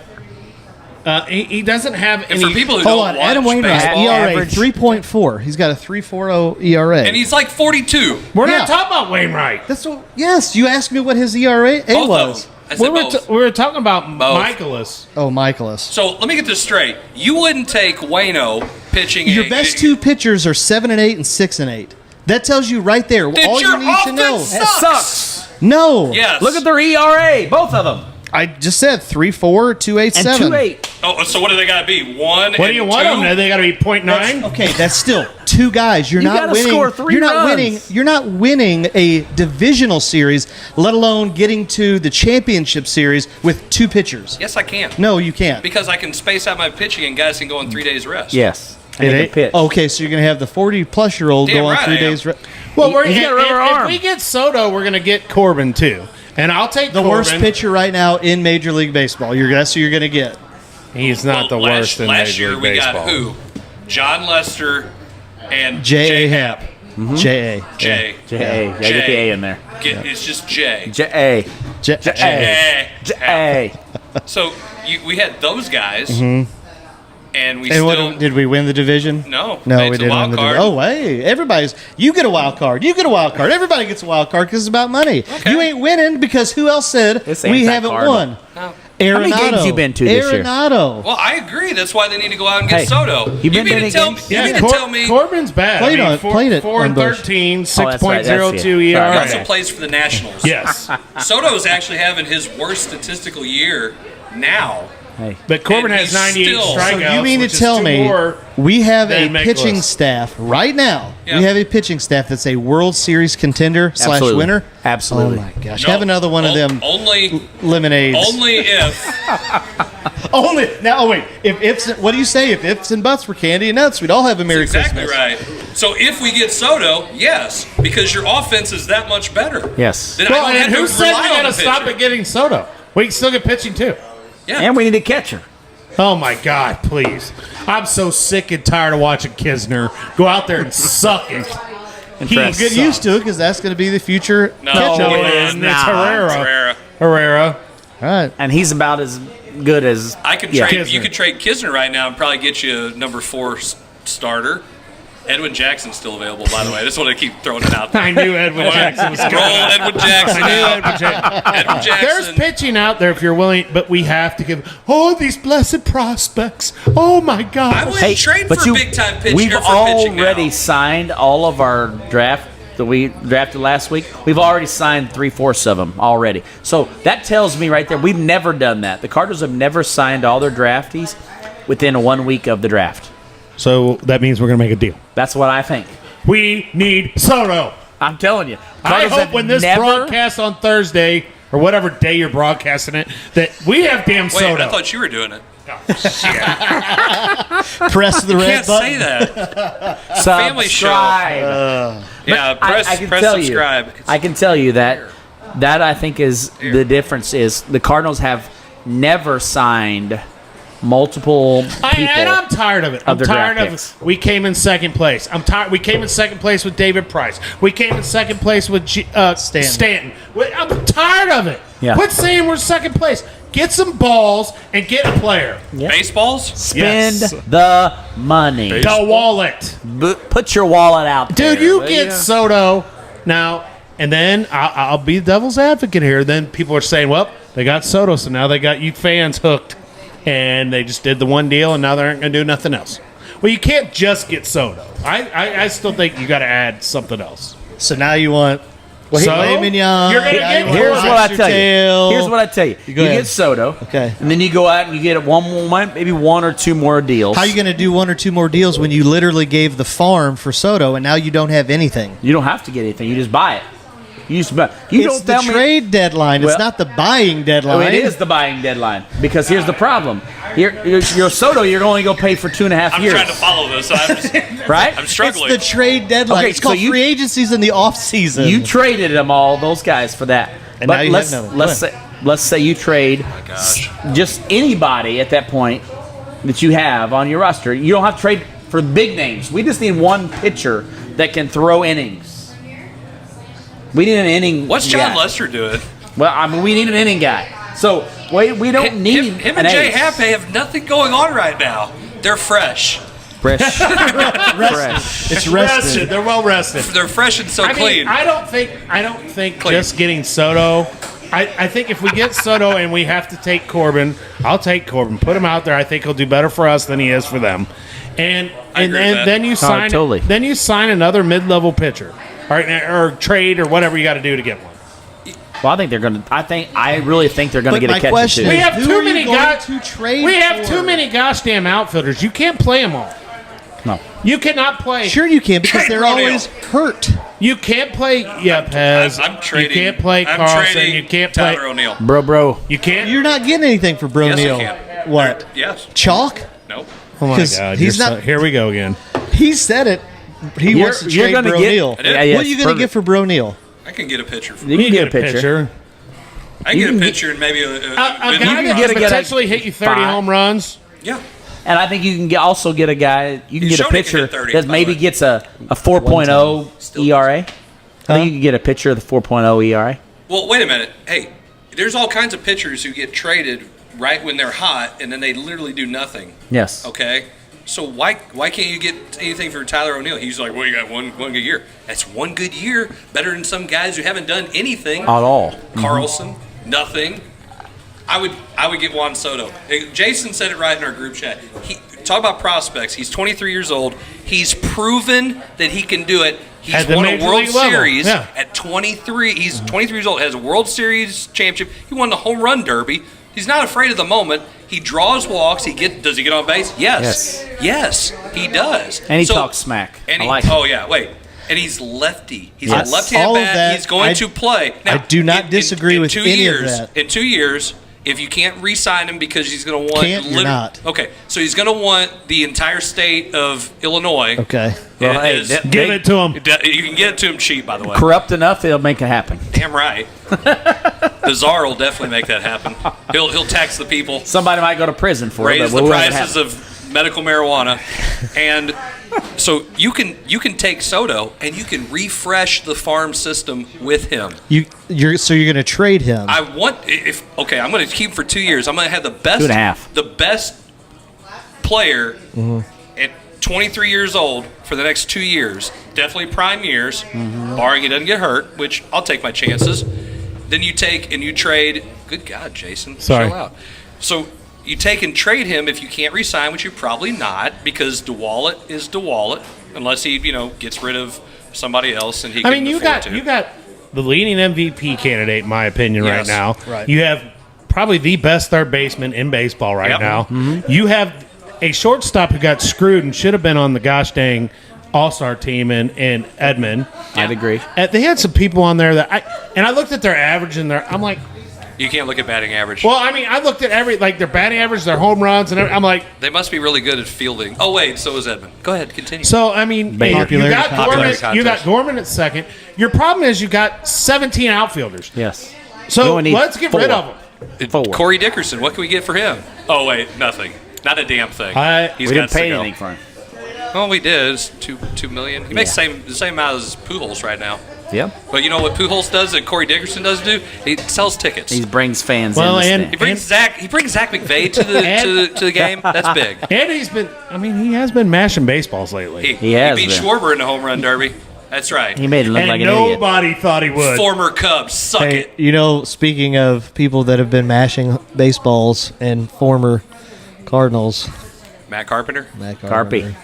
He doesn't have and for any. people who Hold don't on. watch Adam Wainwright, baseball, ERA average. 3.4. He's got a 3.40 ERA. and he's like 42. We're Yeah. not talking about Wainwright. That's what. Yes, you asked me what his ERA Both was. of them. I said both. We were talking about Both. Michaelis. Oh, Michaelis. So let me get this straight. You wouldn't take Waino pitching Your best 2 pitchers are 7 and 8 and 6 and 8. That tells you right there Then all your you need to know. offense It sucks. No. Yes. Look at their ERA, both of them, I just said 3.4, 2.87. and 2.8. Oh, so what do they got to be? 1 What do you want 2? them? They got to be .9. Okay, that's still 2 guys. You're You not gotta winning. score 3 you're not runs. winning. You're not winning a divisional series, let alone getting to the championship series with 2 pitchers. Yes, I can. No, you can't. Because I can space out my pitching and guys can go on 3 days rest. Yes, and It he ain't- can pitch. Okay, so you're gonna have the 40-plus-year-old Damn go on right 3 I am. days. Well, He's got a rubber if arm. we get Soto, we're going to get Corbin too, and I'll take The Corbin. worst pitcher right now in Major League Baseball. That's who you're gonna get. He's not the Well, worst in last Major year League we Baseball. got who? John Lester and J.A. Happ. J.A. J. J-A. Yeah, get the A in there. It's just J. J-A. J.A. J-A. So we had those guys, and we And still what, did we win the division? No, No, made we the didn't wild win the card. division. Oh, hey, everybody's. You get a wild card. You get a wild card. Everybody gets a wild card because it's about money. Okay. You ain't winning because who else said This we ain't haven't that cardinal. won? No. Arenado. many games you been to this year? Arenado. Well, I agree. That's why they need to go out and get Hey, Soto. you been to mean any to tell me? games? You Yeah, mean to tell me? Corbin's bad. Played on- played it 4 on and Busch. 13, Oh, that's right, that's 6.02 it. He ERA. also plays for the Nationals. Yes, Soto is actually having his worst statistical year now. Hey. but Corbin And has he's 98 still- So strikeouts. So you mean to which is tell 2 me more we have a than Michaelis. pitching staff right now? Yeah. We have a pitching staff that's a World Series contender / Absolutely. winner. Absolutely. Oh my gosh! No, Have another one of them Only lemonades. if Only now. Oh wait. If ifs, what do you say? If ifs and buts were candy and nuts, we'd all have a Merry exactly Christmas. right. So if we get Soto, yes, because your offense is that much better. Yes. Then Well, I don't and have who to said rely we on got to the stop pitcher. at getting Soto? We can still get pitching too. Yeah. And we need a catcher. Oh my God! Please, I'm so sick and tired of watching Kisner go out there and suck it. Impressed. Get used to it because that's going to be the future. No, catcher. No, it it is isn't. not. It's Herrera. Herrera. Herrera. All right. And he's about as good as I can yeah. trade. You could trade Kisner right now and probably get you a number 4 starter. Edwin Jackson's still available, by the way. I just want to keep throwing it out there. I knew Edwin Jackson was coming. Roll Edwin Jackson out. Edwin Jackson. There's pitching out there if you're willing, but we have to give. Oh, these blessed prospects! Oh my God! I wouldn't trade for big time pitching. We've or for pitching already now. signed all of our draft that we drafted last week. We've already signed 3/4 of them already. So that tells me right there, we've never done that. The Cardinals have never signed all their draftees within 1 week of the draft. So that means we're going to make a deal. That's what I think. We need Soto. I'm telling you. I Cardinals hope have when this never- broadcast on Thursday, or whatever day you're broadcasting it, that we have damn Wait, Soto. I thought you were doing it. Press the You red can't button. say that. Family show. Subscribe. Yeah, press I can press tell subscribe. I can tell you that I think is the difference is the Cardinals have never signed multiple people. And I'm tired of it. I'm their tired draft of picks. we came in second place. I'm tired. We came in second place with David Price. We came in second place with Stanton. I'm tired of it. Yeah. Quit saying we're second place. Get some balls and get a player. Baseballs? Spend Yes. the money. The wallet. Put your wallet out there. Dude, you will get ya? Soto now, and then I'll be devil's advocate here. Then people are saying, well, they got Soto, so now they got you fans hooked. And they just did the one deal, and now they aren't going to do nothing else. Well, you can't just get Soto. I still think you got to add something else. So now you want So, Mignon. you're gonna get Here's what I tell Tail. you. Here's what I tell you. You go ahead. get Soto. Okay. And then you go out and you get maybe 1 or 2 more deals. How are you going to do 1 or 2 more deals when you literally gave the farm for Soto and now you don't have anything? You don't have to get anything. You just buy it. You don't It's the tell me. trade deadline. Well- it's not the buying Oh, deadline. it is the buying deadline because here's the problem. Your Soto, you're only going to pay for 2.5 I'm years. trying to follow this. I'm just, right? I'm It's struggling. the trade deadline. Okay, it's called so you- free agencies in the off season. You traded them all, those guys, for that. And but now you let's have none. let's say you trade just anybody at that point that you have on your roster. You don't have to trade for big names. We just need one pitcher that can throw innings. We need an inning. What's John guy. Lester doing? Well, I mean, we need an inning guy. So we don't need him an and Jay ace. Happy have nothing going on right now. They're fresh. Fresh. Fresh. It's rested. They're well rested. They're fresh and so I clean. mean, I don't think Clean. just getting Soto. I think if we get Soto and we have to take Corbin, I'll take Corbin. Put him out there. I think he'll do better for us than he is for them. And agree with that. then you sign totally. Then you sign another mid-level pitcher, or trade or whatever you got to do to get one. Well, I think they're going to. I really think they're going to But get a my catcher question too. We is, have who too are you many going guys to trade We have for? too many gosh damn outfielders. You can't play them all. No. You cannot play. Sure you can because Trade they're Romeo. always hurt. You can't play Yepez. I'm trading. You can't play I'm Carlson. trading You can't play. Tyler O'Neill. Bro. You can't. You're not getting anything for Bro Yes, I Neal. can. What? Yes. Chalk? Nope. Oh my 'Cause God! he's not- Here we go again. He said it. He wants to trade gonna Bro get- Neal. I did. Yeah, What are you going to get for Bro Neal? I can get a pitcher. You can get a pitcher. I can you get can a get- pitcher and maybe a A guy can that get a can guy potentially hit you 30 5. home runs. yeah. And I think you can also get a guy. You can He's get a shown he can pitcher hit 30, that by maybe the way. gets a 4.0 ERA. I think you can get a pitcher of the 4.0 ERA. Well, wait a minute. Hey, there's all kinds of pitchers who get traded right when they're hot, and then they literally do nothing. Yes. Okay. So why can't you get anything for Tyler O'Neill? He's like, well, you got one good year. That's one good year, better than some guys who haven't done anything. At all. Carlson, nothing. I would get Juan Soto. Jason said it right in our group chat. Talk about prospects. He's 23 years old. He's proven that he can do it. He's At the won a major World league level, Series yeah. at 23. He's 23 years old. Has a World Series championship. He won the home run derby. He's not afraid of the moment. He draws walks. Does he get on base? Yes. Yes, he does. And he talks smack. And I like it. oh yeah, wait. And he's lefty. He's Yes. a left-hand All of bat. that, He's going to play. Now, I do not disagree with 2 any of years, that. In 2 years, if you can't re-sign him because he's going to want... Can't, you're not. Okay, so he's going to want the entire state of Illinois. Okay. Well, hey, Is- Give it to him. You can get it to him cheap, by the way. Corrupt enough, it'll make it happen. Damn right. The czar will definitely make that happen. He'll tax the people, Somebody might go to prison for it. raise but the we'll let it prices happen. of medical marijuana, and So you can take Soto and you can refresh the farm system with him. You're going to trade him. I'm going to keep him for 2 years. I'm going to have the best 2.5. the best player at 23 years old for the next 2 years. Definitely prime years, barring he doesn't get hurt, which I'll take my chances. Then you take and you trade. Good God, Jason, Sorry. chill out. So you take and trade him if you can't re-sign, which you're probably not, because DeWallet is DeWallet, unless he gets rid of somebody else and he. You got the leading MVP candidate, in my opinion, right now. Right. You have probably the best third baseman in baseball right now. You have a shortstop who got screwed and should have been on the gosh dang All-Star team in Edmond. I'd agree. They had some people on there that I looked at their average and I'm like, you can't look at batting average. well, I looked at their batting average, their home runs, and I'm like, They must be really good at fielding. Oh wait, so is Edmund. Go ahead, continue. so Popularity you got Gorman at second. Your problem is you got 17 outfielders. Yes. You So only need let's get 4. rid of them. 4. Corey Dickerson, what can we get for him? Oh wait, nothing. Not a damn thing. We didn't pay anything for him. Well, we did. It's $2 million. He makes the same amount as Pujols right now. Yeah. But you know what Pujols does that Corey Dickerson doesn't do? He sells tickets. He brings fans Well, in. and- He brings Zac McVey to the game. That's big. And he has been mashing baseballs lately. He has beat been. Schwarber in the home run derby. That's right. He made it look And like an idiot. nobody thought he would. Former Cubs, suck Hey, it. speaking of people that have been mashing baseballs and former Cardinals, Matt Carpenter. Carpy.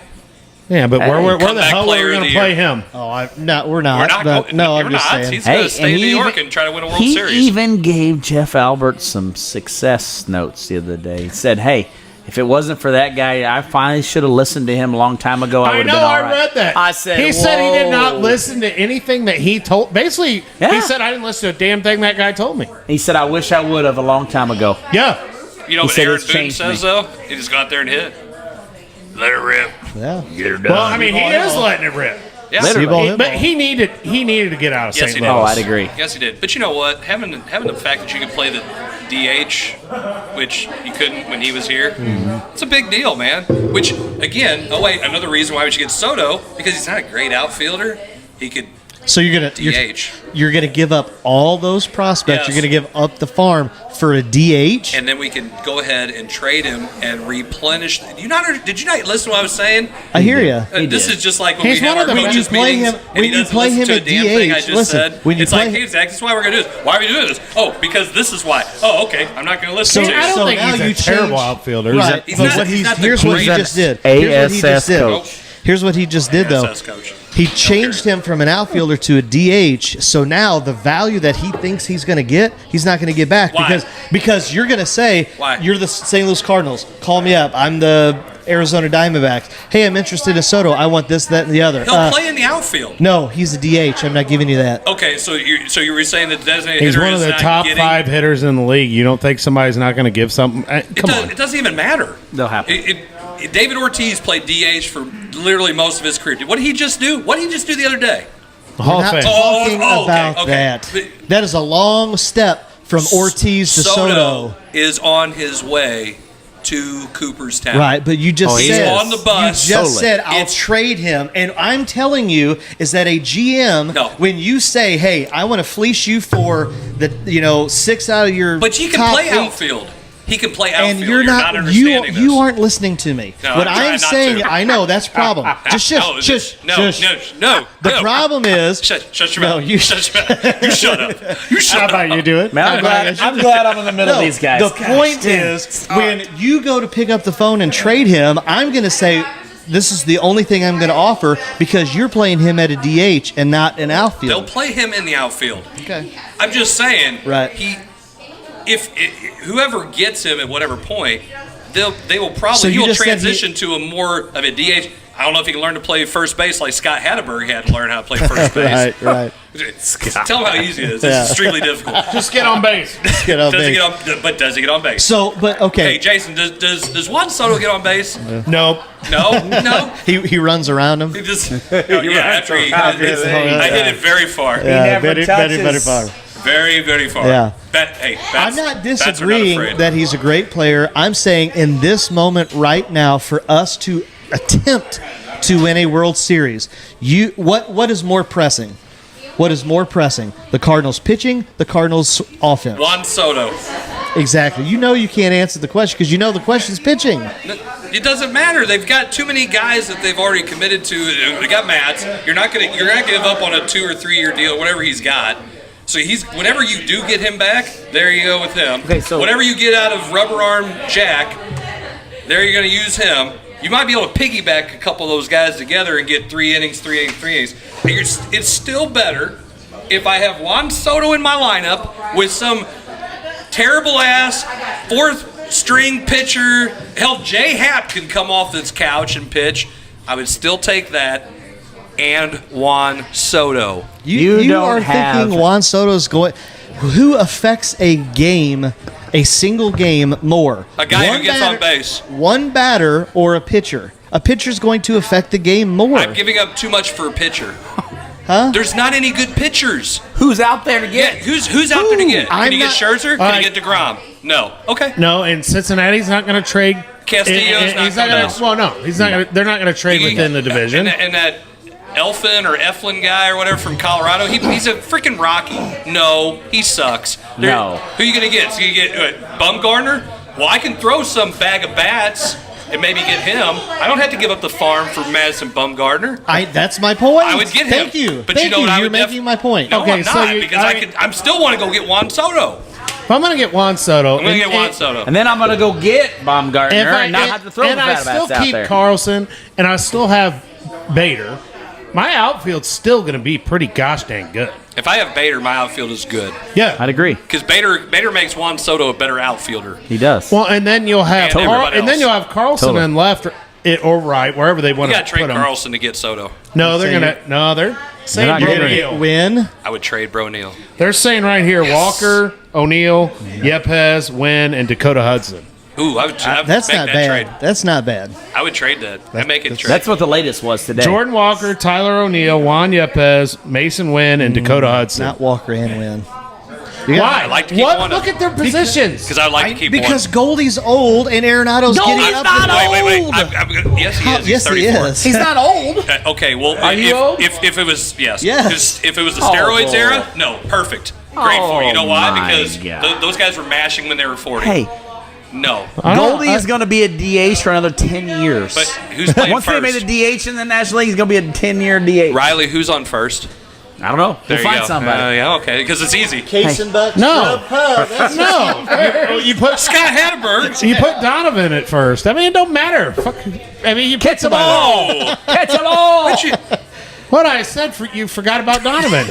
Yeah, but where the Comeback hell are player we of going the to play year. him? we're not. But no, I'm just saying. He's going to stay in New York and try to win a World Series. He even gave Jeff Albert some success notes the other day. He said, hey, if it wasn't for that guy, I finally should have listened to him a long time ago. I would have been all right. I read that. I said, he said he did not whoa. listen to anything that he told. Basically, Yeah. he said I didn't listen to a damn thing that guy told me. He said, I wish I would have a long time ago. Yeah. You know He what said Aaron it's Boone changed says, me. though? He just go out there and hit. Let it rip. Yeah. Get her done. Well, he is letting it rip. Yeah. Literally. But he needed to get out of Yes, St. he Louis. did. Oh, I'd agree. Yes, he did. But you know what? Having the fact that you could play the DH, which you couldn't when he was here, it's a big deal, man. Which, again, another reason why we should get Soto, because he's not a great outfielder. He could So you're gonna DH. you're gonna give up all those prospects. Yes. You're gonna give up the farm for a DH. And then we can go ahead and trade him and replenish. Did you not listen to what I was saying? I hear you. This is just like when He's we have one our of the- coaches when you play meetings him- and when he you doesn't play listen him to a at damn thing I DH, just listen, said. when you It's like, play- hey, Zach, this is why we're going to do this. Why are we doing this? Oh, because this is why. Oh, okay. I'm not going to listen So to you. I don't So think now he's you a terrible change- outfielder. Right. He's But not- what he's not the here's what he greatest just did. Here's what he just did. Coach. Here's what he just did, though. SS coach. He changed him from an outfielder to a DH. So now the value that he thinks he's going to get, he's not going to get back. Why? Because you're going to say, Why? you're the St. Louis Cardinals. Call me up. I'm the Arizona Diamondbacks. Hey, I'm interested in Soto. I want this, that, and the other. He'll play in the outfield. No, he's a DH. I'm not giving you that. Okay, so you were saying that the designated He's hitter one of is the not top getting, 5 hitters in the league. You don't think somebody's not going to give something? Come on. It doesn't even matter. They'll happen. David Ortiz played DH for literally most of his career. What did he just do? What did he just do the other day? Hall We're of not Fame. talking Oh, okay, about okay. that. But- That is a long step from Ortiz to Soto. is on his way to Cooperstown. Right, but you just he's said on the bus. You just Totally. said I'll It's- trade him, and I'm telling you is that a GM No. when you say, "Hey, I want to fleece you for the 6 out of your," But he can top play 8, outfield. He can play outfield. and you're not understanding this. you aren't listening to me. No, what I'm trying I'm not saying, to. I know that's a problem. Just shush, No. The problem is, Shut your No, mouth. you- Shut your mouth. You shut up. You How shut up. about you do it? Man, I'm glad I'm in the middle of these guys. The point is, when you go to pick up the phone and trade him, I'm going to say, this is the only thing I'm going to offer because you're playing him at a DH and not an They'll outfield. play him in the outfield. Okay. I'm just saying. Right. If whoever gets him at whatever point, they will probably So you he will just said transition to a more of a DH. I don't know if he can learn to play first base like Scott Hatterberg had to learn how to play first base. Right. Tell him how easy it is. Yeah. It's extremely difficult. Just get on base. Get up Does he base. get on? But does he get on base? So, but okay. Hey, Jason, does Juan Soto get on base? Nope. No. He runs around him. He just after he I hit it very far. never very touches. far. Very, very far. Yeah. I'm not bats are not disagreeing afraid. that he's a great player. I'm saying in this moment right now, for us to attempt to win a World Series. What is more pressing? What is more pressing? The Cardinals pitching, the Cardinals offense. Juan Soto. Exactly. You know you can't answer the question because you know the question's pitching. It doesn't matter. They've got too many guys that they've already committed to. They got Matz. You're not gonna give up on a 2 or 3 year deal, whatever he's got. So whenever you do get him back, there you go with him. Okay, so whatever you get out of Rubber Arm Jack, there you're going to use him. You might be able to piggyback a couple of those guys together and get 3 innings. It's still better if I have Juan Soto in my lineup with some terrible-ass 4th string pitcher. Hell, J. Happ can come off this couch and pitch. I would still take that. And Juan Soto. You are thinking Juan Soto's going. Who affects a game, a single game, more? A guy who gets on base. One batter or a pitcher? A pitcher's going to affect the game more. I'm giving up too much for a pitcher. Huh? There's not any good pitchers. Who's out there to get? Yeah, who's out there to get? Can you get Scherzer? Can you get DeGrom? No. Okay. No, and Cincinnati's not going to trade. Castillo's not going to. Well, no, he's not. They're not going to trade within the division. And that Elfin or Eflin guy or whatever from Colorado, he's a freaking Rocky. No, he sucks. No. Who are you going to get? So you get Bumgarner? Well, I can throw some bag of bats and maybe get him. I don't have to give up the farm for Madison Bumgarner. That's my point. I would get him. Thank you. But you know what? You're making my point. No, Okay, I'm so not, because I'm still want to go get Juan Soto. If I'm going to get Juan Soto, I'm going to get Juan Soto. And then I'm going to go get Baumgartner and not have to throw the and I bad still bats out keep there. Carlson, and I still have Bader. My outfield's still going to be pretty gosh dang good. If I have Bader, my outfield is good. Yeah, I'd agree. Because Bader makes Juan Soto a better outfielder. He does. Well, and then you'll have Carlson Totally. and left or right, wherever they want You to got to put trade him. Carlson to get Soto. No, they're saying not getting O'Neill. Win. I would trade Bro Neal. They're saying right here, Walker, O'Neill, Yepez, Wynn, and Dakota Hudson. Ooh, I would That's make not that bad. trade. That's not bad. I would trade that. I'd make it trade. That's what the latest was today. Jordan Walker, Tyler O'Neill, Juan Yepez, Mason Wynn, and Dakota Hudson. Not Walker and Win. Why? I like to keep What? one Look of at their positions. Because I like to keep Because one. Goldie's old and Arenado's getting up. Wait. Yes, he is. Yes, he 34. is. He's not old. Okay, well, Are you old? if it was, yes. Yes. If it was the steroids Oh. era, no, perfect. Great for you. You know why? my Because God. those guys were mashing when they were 40. Hey, No. Goldie is going to be a DH for another 10 years. But who's playing Once first? they made a DH in the National League, he's going to be a 10-year DH. Riley, who's on first? I don't know. There We'll you find go. somebody. Yeah, okay, because it's easy. Bucks. No. No. You put Scott Hatterberg. You put Donovan at first. I mean, it don't matter. You put Catch them somebody. all. Catch them all. What I said you forgot about Donovan.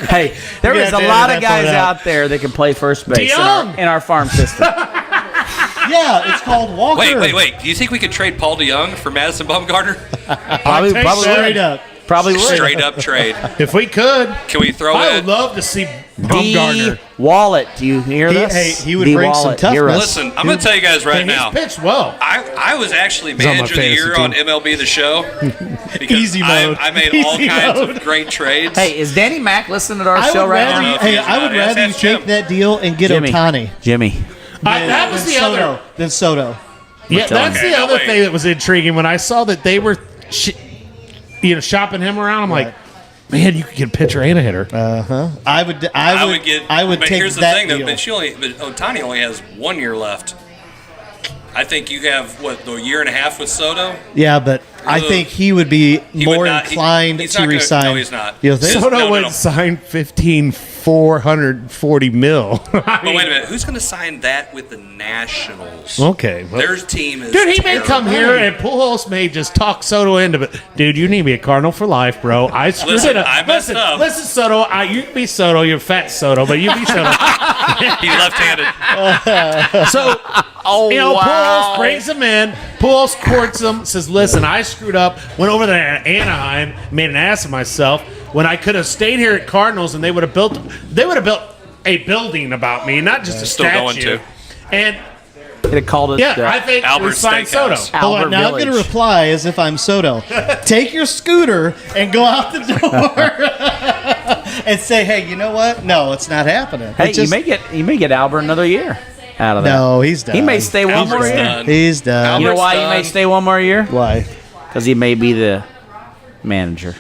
Hey, there Yeah, is a David, lot that of guys part out. out there that can play first base DeYoung. in our farm system. Yeah, it's called Walker. Wait. Do you think we could trade Paul DeYoung for Madison Bumgarner? Probably Straight would. up. Probably would. Straight up trade. If we could, Can we throw I in? would love to see D. Bumgarner. Wallet. Do you hear this? Hey, he would D. bring some Wallet, toughness. hear us. Listen, I'm going to tell you guys right And he's now. pitched well. I was actually on my manager of the year fantasy on team. MLB The Show because Easy mode. I made all Easy kinds mode. of great trades. Hey, is Danny Mac listening to our I show would right rather now? you, hey, I would Yes, rather you that's take Jim. that deal and get Jimmy. Ohtani Jimmy. That was the Soto. other. Than Soto. Yeah, that's Okay, the now other wait. thing that was intriguing when I saw that they were, shopping him around. I'm like, man, you could get a pitcher and a hitter. I would But take here's the that thing, though. deal. But Ohtani only has 1 year left. I think you have the year and a half with Soto. Yeah, but I think he would be He more would not- inclined he's to not gonna- resign. no, he's not. You don't think? Soto No. would sign 440 mil. But wait a minute, who's going to sign that with the Nationals? Okay. well- Their team is Dude, he may terrible. come here and Pujols may just talk Soto into it. Dude, you need to be a Cardinal for life, bro. I screwed Listen, it up. I messed up. Listen, Soto. You can be Soto. You're fat Soto, but you be Soto. He's left-handed. So, Pujols brings him in. Pujols courts him, says, listen, I screwed up. Went over there to Anaheim, made an ass of myself. When I could have stayed here at Cardinals and they would have built a building about me, not just a Still statue. going to. And They called it. I think we Albert signed Soto. Steakhouse. Hold on, Albert now I'm Village. going to reply as if I'm Soto. Take your scooter and go out the door and say, hey, you know what? No, it's not happening. Hey, It's just- you may get Albert another year. out of that. No, he's done. He may stay one more year. done. He's done. You know Albert's why he done. may stay one more year? Why? Because he may be the manager.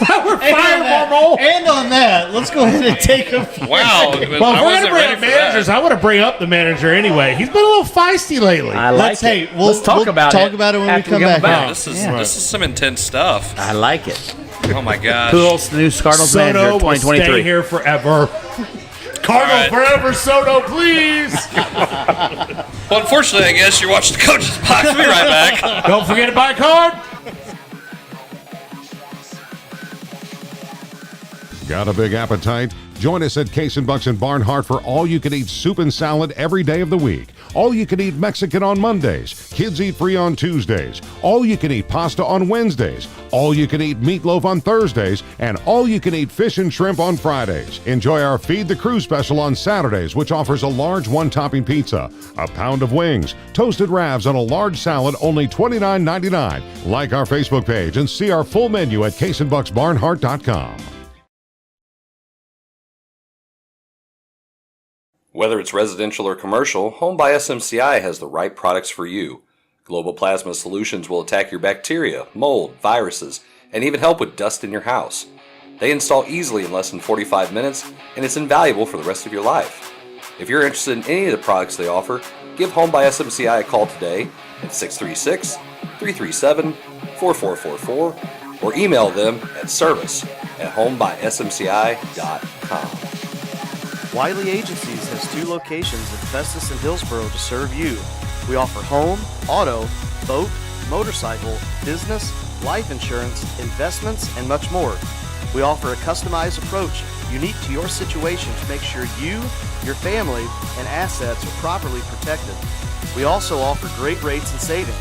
And on that, let's go ahead and take a Wow. Well, if we're I going to wasn't bring ready up for managers, that. I want to bring up the manager anyway. He's been a little feisty lately. I like it. Let's talk about it when we after come back. Wow, this is some intense stuff. I like it. Oh my gosh. Who else the new Cardinals manager Soto will 2023? stay here forever. Cardinals All forever, Soto, please. Well, unfortunately, I guess you're watching the coach's box. We'll be right back. Don't forget to buy a card. Got a big appetite? Join us at Case & Bucks in Barnhart for all-you-can-eat soup and salad every day of the week. All-you-can-eat Mexican on Mondays. Kids eat free on Tuesdays. All-you-can-eat pasta on Wednesdays. All-you-can-eat meatloaf on Thursdays. And all-you-can-eat fish and shrimp on Fridays. Enjoy our Feed the Crew special on Saturdays, which offers a large one-topping pizza, a pound of wings, toasted ravs, and a large salad, only $29.99. Like our Facebook page and see our full menu at caseandbucksbarnhart.com. Whether it's residential or commercial, Home by SMCI has the right products for you. Global Plasma Solutions will attack your bacteria, mold, viruses, and even help with dust in your house. They install easily in less than 45 minutes, and it's invaluable for the rest of your life. If you're interested in any of the products they offer, give Home by SMCI a call today at 636-337-4444 or email them at service@homebysmci.com. Wiley Agencies has 2 locations in Festus and Hillsborough to serve you. We offer home, auto, boat, motorcycle, business, life insurance, investments, and much more. We offer a customized approach unique to your situation to make sure you, your family, and assets are properly protected. We also offer great rates and savings.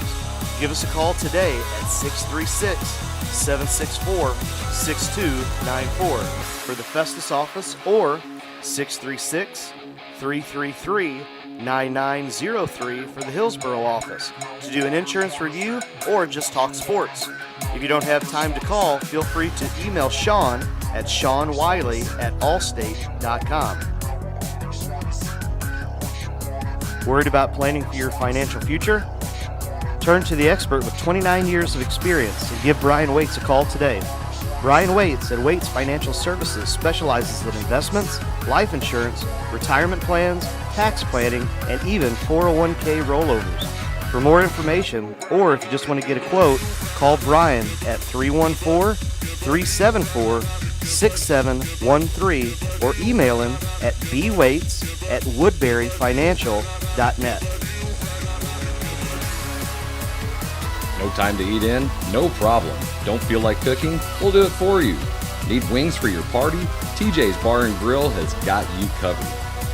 Give us a call today at 636-764-6294 for the Festus office or 636-333-9903 for the Hillsborough office to do an insurance review or just talk sports. If you don't have time to call, feel free to email Sean at seanwiley@allstate.com. Worried about planning for your financial future? Turn to the expert with 29 years of experience and give Brian Waits a call today. Brian Waits at Waits Financial Services specializes in investments, life insurance, retirement plans, tax planning, and even 401k rollovers. For more information, or if you just want to get a quote, call Brian at 314-374-6713 or email him at bwaits@woodburyfinancial.net. No time to eat in? No problem. Don't feel like cooking? We'll do it for you. Need wings for your party? TJ's Bar and Grill has got you covered.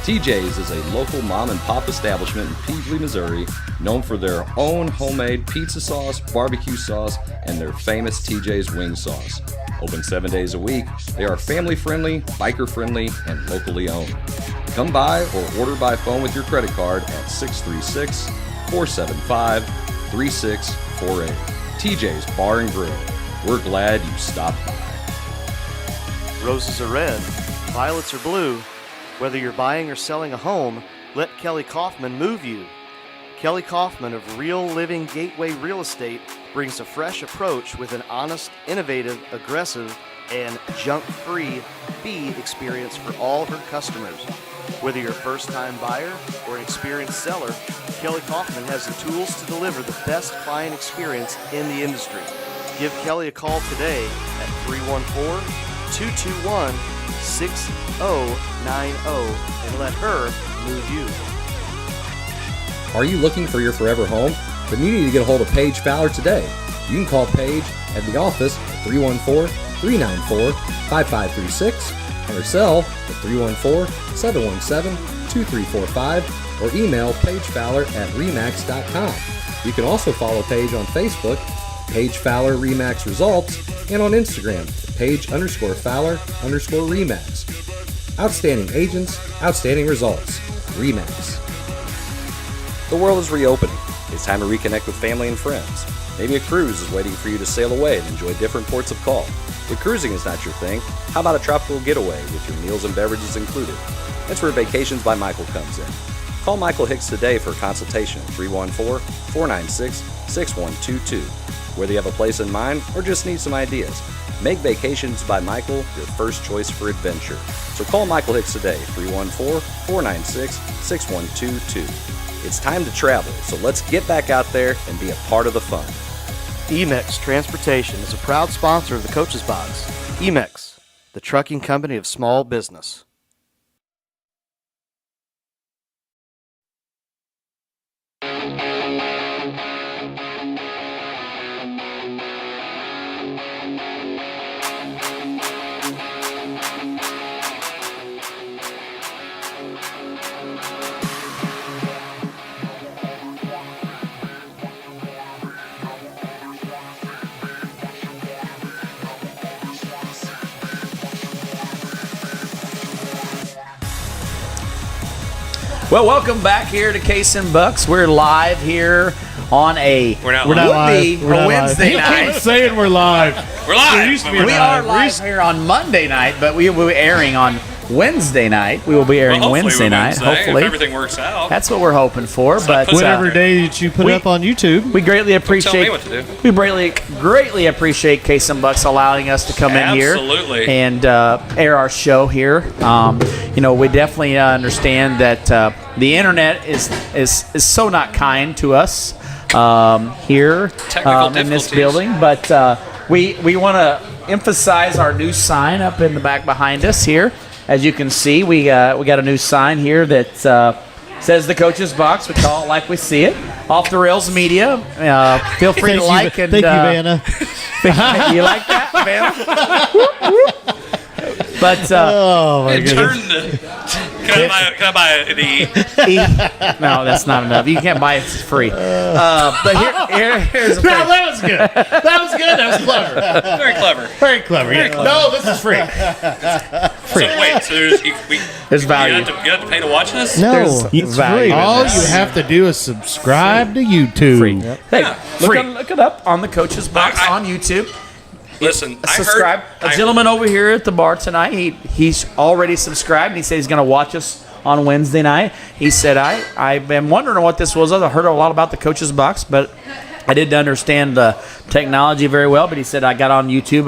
TJ's is a local mom and pop establishment in Peevely, Missouri, known for their own homemade pizza sauce, barbecue sauce, and their famous TJ's wing sauce. Open 7 days a week, they are family friendly, biker friendly, and locally owned. Come by or order by phone with your credit card at 636-475-3648. TJ's Bar and Grill. We're glad you stopped by. Roses are red, violets are blue. Whether you're buying or selling a home, let Kelly Kaufman move you. Kelly Kaufman of Real Living Gateway Real Estate brings a fresh approach with an honest, innovative, aggressive, and junk-free fee experience for all her customers. Whether you're a first-time buyer or an experienced seller, Kelly Kaufman has the tools to deliver the best client experience in the industry. Give Kelly a call today at 314-221-6090 and let her move you. Are you looking for your forever home? Then you need to get a hold of Paige Fowler today. You can call Paige at the office at 314-394-5536 and her cell at 314-717-2345 or email paigefowler@remax.com. You can also follow Paige on Facebook, Paige Fowler Remax Results, and on Instagram, Paige_Fowler_Remax. Outstanding agents, outstanding results. Remax. The world is reopening. It's time to reconnect with family and friends. Maybe a cruise is waiting for you to sail away and enjoy different ports of call. If cruising is not your thing, how about a tropical getaway with your meals and beverages included? That's where Vacations by Michael comes in. Call Michael Hicks today for a consultation at 314-496-6122. Whether you have a place in mind or just need some ideas, make Vacations by Michael your first choice for adventure. So call Michael Hicks today, 314-496-6122. It's time to travel, so let's get back out there and be a part of the fun. Emex Transportation is a proud sponsor of the Coach's Box. Emex, the trucking company of small business. Well, welcome back here to Case and Bucks. We're live here on a We're not live. We're not Wednesday live. night. Keep saying we're live. We're live. There used to be We are live here on Monday night, but we will be airing on Wednesday night. We will be airing Wednesday night. Hopefully, if everything works out. that's what we're hoping for. But Whatever day that you put up on YouTube. we greatly appreciate. Tell me what to do. We greatly appreciate Case and Bucks allowing us to come in here and air our show here. We definitely understand that the internet is so not kind to us here in this building, but we want to emphasize our new sign up in the back behind us here. As you can see, we got a new sign here that says the Coach's Box. We call it like we see it. Off the Rails Media. Feel free to like and thank you, Vanna. you like that, Vanna? But Oh my And goodness. turn the. Can I buy an E? no, that's not enough. You can't buy it for free. But here's the No, thing. that was good. That was good. That was clever. Very clever. Very clever. Yeah. No, this is free. So wait, so There's value. You have to pay to watch this? No, There's it's value free. in All this. you have to do is subscribe to YouTube. Free. Hey, Free. look it up on the Coach's Box on YouTube. Listen, Subscribe. A gentleman over here at the bar tonight, he's already subscribed, and he said he's going to watch us on Wednesday night. He said, I've been wondering what this was. I heard a lot about the Coach's Box, but I didn't understand the technology very well. But he said, I got on YouTube,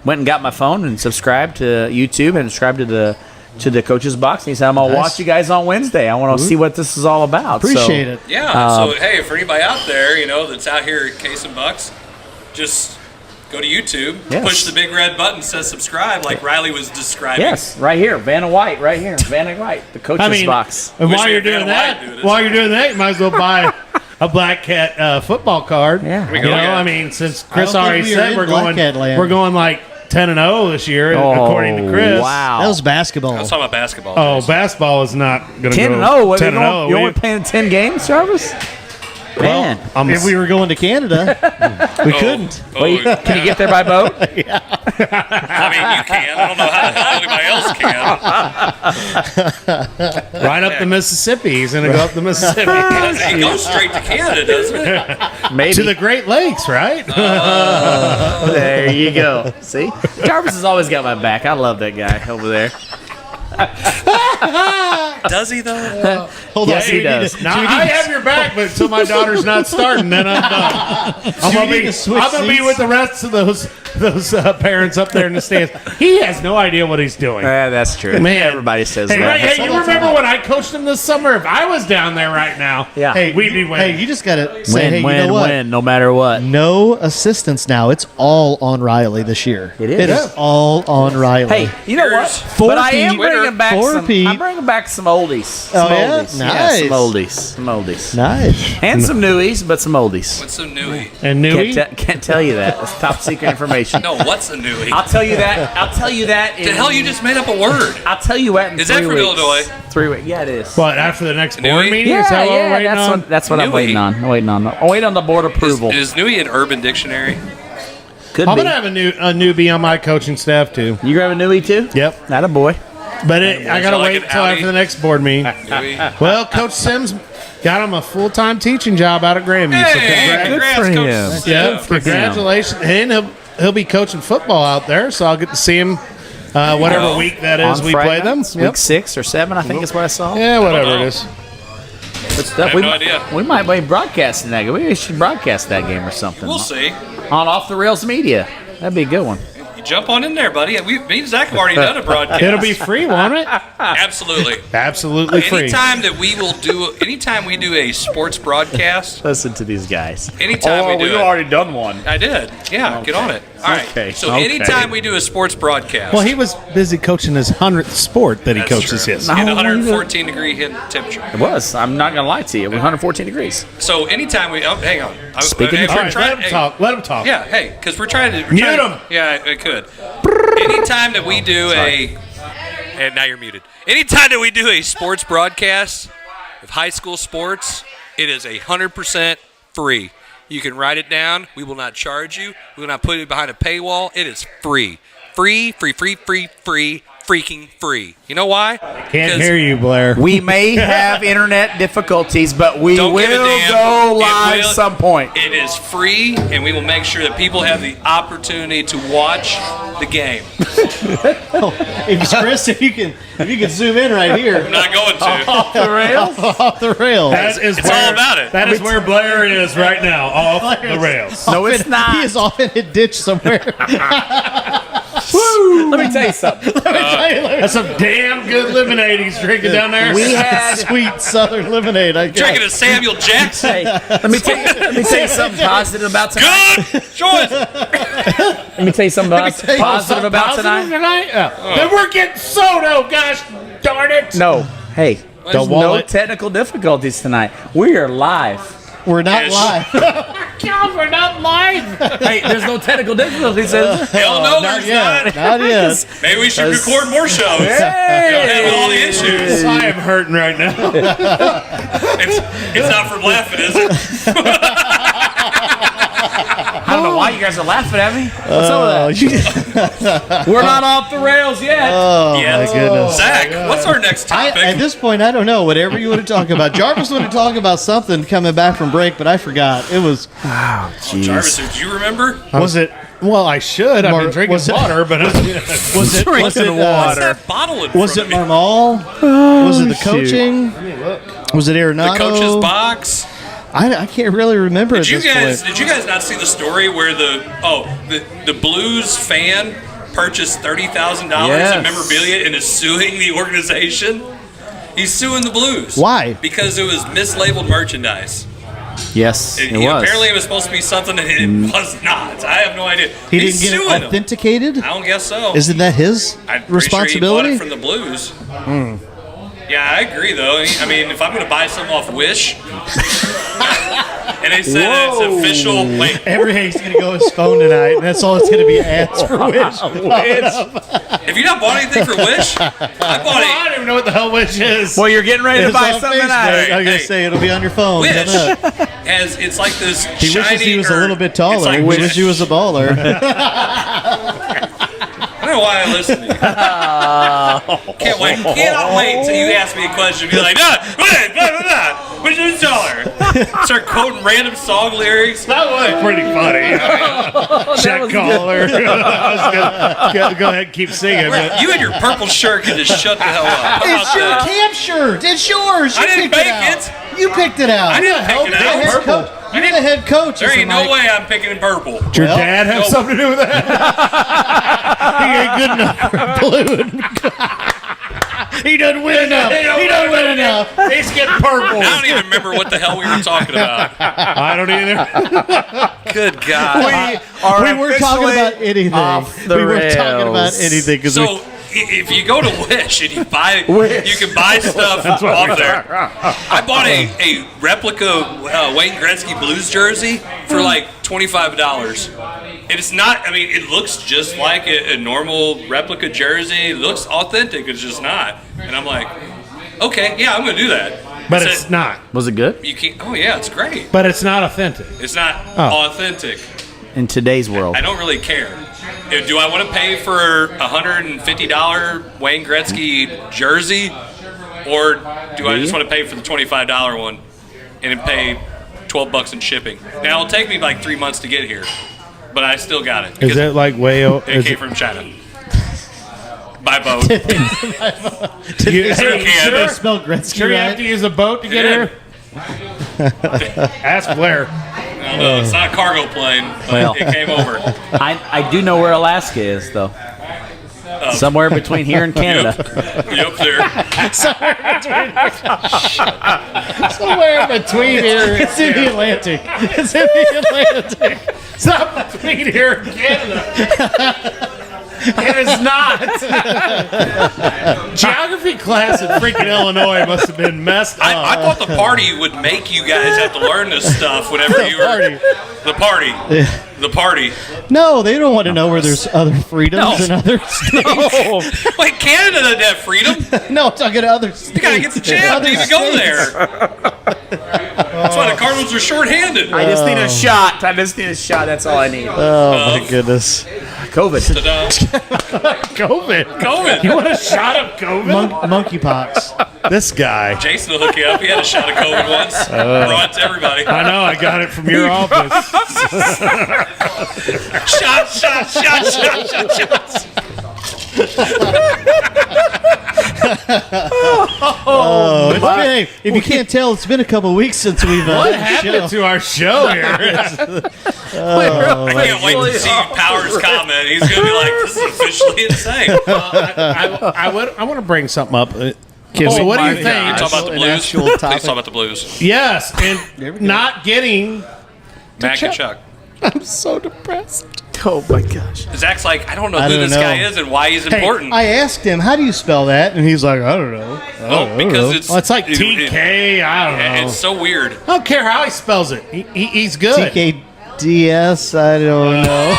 went and got my phone and subscribed to YouTube and subscribed to the Coach's Box. And he said, I'm going to watch you guys on Wednesday. I want to see what this is all about. Appreciate it. Yeah. So hey, for anybody out there, that's out here at Case and Bucks, just go to YouTube, push the big red button, says subscribe, like Riley was describing. Yes, right here, Vanna White, right here, Vanna White, the Coach's Box. And Wish while we you're had doing Vanna White that, do this. you might as well buy a Black Cat football card. Yeah. We go, yeah. Since Chris I don't already think we are said in we're Black going, Cat land. we're going like 10-0 this year, according to Chris. Wow. That was basketball. I was talking about basketball. Oh, Jason. basketball is not going to 10 go and 0. 10 and 0. You only playing 10 games, Jarvis? Man. If we were going to Canada, we couldn't. Oh, Wait, can you get there by boat? I mean, you can. I don't know how anybody else can. right up the Mississippi. He's going to go up the Mississippi. It goes straight to Canada, doesn't it? Maybe. to the Great Lakes, right? There you go. See? Jarvis has always got my back. I love that guy over there. Does he, though? Hold Yes, on. he we need does. to- Now, do we I need to- have your back, but until my daughter's not starting, then I'm done. I'm we need to switch gonna be seats? with the rest of those parents up there in the stands. He has no idea what he's doing. That's true. Man. Everybody says Hey, that. hey, you remember when I coached him this summer? If I was down there right now, Yeah. Hey, we'd be winning. Hey, you just got to say, hey, win, you know what? win, no matter what. No assistants now. It's all on Riley this year. It is. It is all on Riley. Hey, you know what? Four But I am P- bringing back Four some. P- I'm bringing back some oldies. Some Oh, yeah? oldies. Nice. some oldies. Some oldies. Nice. And some newies, but some oldies. What's a newie? and Newey, Can't tell you that. It's top secret information. No, what's a newie? I'll tell you that. I'll tell you that. The hell, you just made up a word. I'll tell you that in Is 3 that from weeks. Illinois? 3 weeks. Yeah, it is. what, after the next Newey? board meeting? Yeah, Is that what we're waiting on? that's what I'm Newy. waiting on. I'm waiting on the board approval. Is newie an urban dictionary? Could I'm be. gonna have a newbie on my coaching staff too. You grab a newie too? Yep, Not a boy. but I gotta like wait an until Audi? after the next board meeting. Newie? Well, Coach Sims got him a full-time teaching job out at Grandview. Hey, congrats, for Coach. him. Yeah, for him. congratulations. And he'll be coaching football out there, so I'll get to see him whatever Wow. week that is On we Friday play them. nights, Yep. Week 6 or 7, I think is what I saw. Yeah, whatever know. it is. Good stuff. I have no idea. We might be broadcasting that game. We should broadcast that game or something. We'll see. On Off the Rails Media. That'd be a good one. You jump on in there, buddy. Me and Zach have already done a broadcast. It'll be free, won't it? Absolutely. Absolutely free. Anytime we do a sports broadcast, Listen to these guys. anytime we do we've it. already done one. I did. Yeah, get on it. All right. Okay, So okay. anytime we do a sports broadcast, Well, he was busy coaching his 100th sport that he that's coaches true. his. In No, 114 degree hit temperature. It was. I'm not going to lie to you. It was 114 degrees. So anytime we, hang on. Speaking of All right, let him talk. Let him talk. Yeah, hey, because we're trying to Mute him. Yeah, I could. Anytime that we do and now you're muted. Anytime that we do a sports broadcast of high school sports, it is 100% free. You can write it down. We will not charge you. We will not put it behind a paywall. It is free. Free, freaking free. You know why? Can't hear you, Blair. We may have internet difficulties, but we Don't give a will damn. go It live will- some point. It is free, and we will make sure that people have the opportunity to watch the game. Chris, if you can zoom in right here. I'm not going to. Off the rails? Off the rails. It's all about it. That is where Blair is right now, off the rails. No, it's not. He is off in a ditch somewhere. Let me tell you something. That's some damn good lemonade he's drinking down there. We had Sweet Southern lemonade. I guess. Drinking a Samuel Jackson. Hey, let me tell you something positive about tonight. Good choice. Let me tell you something positive about tonight. Then we're getting soda, gosh darn it. No, hey, there's no wallet. technical difficulties tonight. We are live. We're not Yes. live. We're not live. Hey, there's no technical difficulties, is there? Hell no, Not there's yet. not. Not yet. Maybe we should record more shows. Hey! Don't have all the issues. I am hurting right now. It's not from laughing, is it? I don't know why you guys are laughing at me. What's up with that? We're not off the rails yet. Oh, Yeah. my goodness. Zach, what's our next topic? At this point, I don't know. Whatever you want to talk about. Jarvis wanted to talk about something coming back from break, but I forgot. It was. Jarvis, do you remember? Was it? Well, I should. I've been drinking was it- water, but Was it What's water? that bottle in Was it front of me? Marmal? Was it the coaching? Was it The Arenado? coach's box? I can't really remember at this point. Did you guys not see the story where the Blues fan purchased $30,000 Yes. in memorabilia and is suing the organization? He's suing the Blues. Why? Because it was mislabeled merchandise. Yes, it was. Apparently, it was supposed to be something that it was not. I have no idea. He He's didn't get suing it them. authenticated? I don't guess so. Isn't that his I'm pretty responsibility? Sure he bought it from the Blues. Yeah, I agree, though. I mean, if I'm going to buy something off Wish, and they said that it's official, wait, Everything's going to go his phone tonight, and that's all it's going to be ads for Wish. have you not bought anything for Wish? I bought I don't even know what the hell Wish is. Well, you're getting ready to It's buy on something Facebook. tonight. I'm going to Hey. say it'll be on your phone. Wish coming up. it's like this He shiny. wishes he was a little bit it's taller. like He wishes he was a baller. I don't know why I listen to you. Cannot wait till you ask me a question and be like, what's your dollar? Start quoting random song lyrics. That was pretty funny. Check caller. Go ahead and keep singing. But You and your purple shirt can just shut the hell up. How It's about your that? camp shirt. It's yours. You I didn't picked make it out. it. You picked it out. I didn't pick it You're the out. head Purple. coach. You're the head coach. There It's ain't like- no way I'm picking in purple. did your dad have no. something to do with that? He ain't good enough for blue. He doesn't win enough. He doesn't win enough. He's getting purple. I don't even remember what the hell we were talking about. I don't either. Good God. We weren't talking about anything. off the We weren't talking about rails. anything. 'Cause So if you go to Wish and you can buy stuff off there. I bought a replica Wayne Gretzky Blues jersey for like $25. And it's not, I mean, it looks just like a normal replica jersey. It looks authentic. It's just not. And I'm like, okay, yeah, I'm going to do that. But Said, it's not. Was it good? You can't, oh, yeah, it's great. But it's not authentic. It's not Oh. authentic. In today's world. I don't really care. Do I want to pay for a $150 Wayne Gretzky jersey, or do I just want to pay for the $25 one and then pay $12 in shipping? Now it'll take me like 3 months to get here, but I still got it. Is because that like way? it came from China by boat. You, Sure can. They spell Gretzky Sure, you have right? to use a boat to get Yeah. here. Ask Blair. No, it's not a cargo plane, but Well. it came over. I do know where Alaska is, though. Somewhere between here and Canada. Yep, there. Somewhere between here. It's in the Atlantic. It's in the Atlantic. It's not between here and Canada. It is not. Geography class in freaking Illinois must have been messed up. I thought the party would make you guys have to learn this stuff whenever you were. The party. The party. No, they don't want to know where there's other freedoms and other states. Oh, wait, Canada doesn't have freedom. No, I'm talking to other states. You gotta get the chance to even go there. That's why the Cardinals are short-handed. I just need a shot. That's all I need. Oh, my goodness. COVID. COVID. You want a shot of COVID? Monkeypox. This guy. Jason will hook you up. He had a shot of COVID once. Brought it to everybody. I know. I got it from your office. Shots. Hey, if you can't tell, it's been a couple weeks since we've What had a happened show. to our show here? I can't wait to see Powers' comment. He's going to be like, this is officially insane. I want to bring something up. So what do you think? You talk about the Blues? Please talk about the Blues. Yes, and not getting Mac and Chuck. I'm so depressed. Oh, my gosh. Zach's like, I don't know who this guy is and why he's important. I asked him, how do you spell that? And he's like, I don't know. Because it's like TK. I don't know. It's so weird. I don't care how he spells it. He's good. TKDS, I don't know.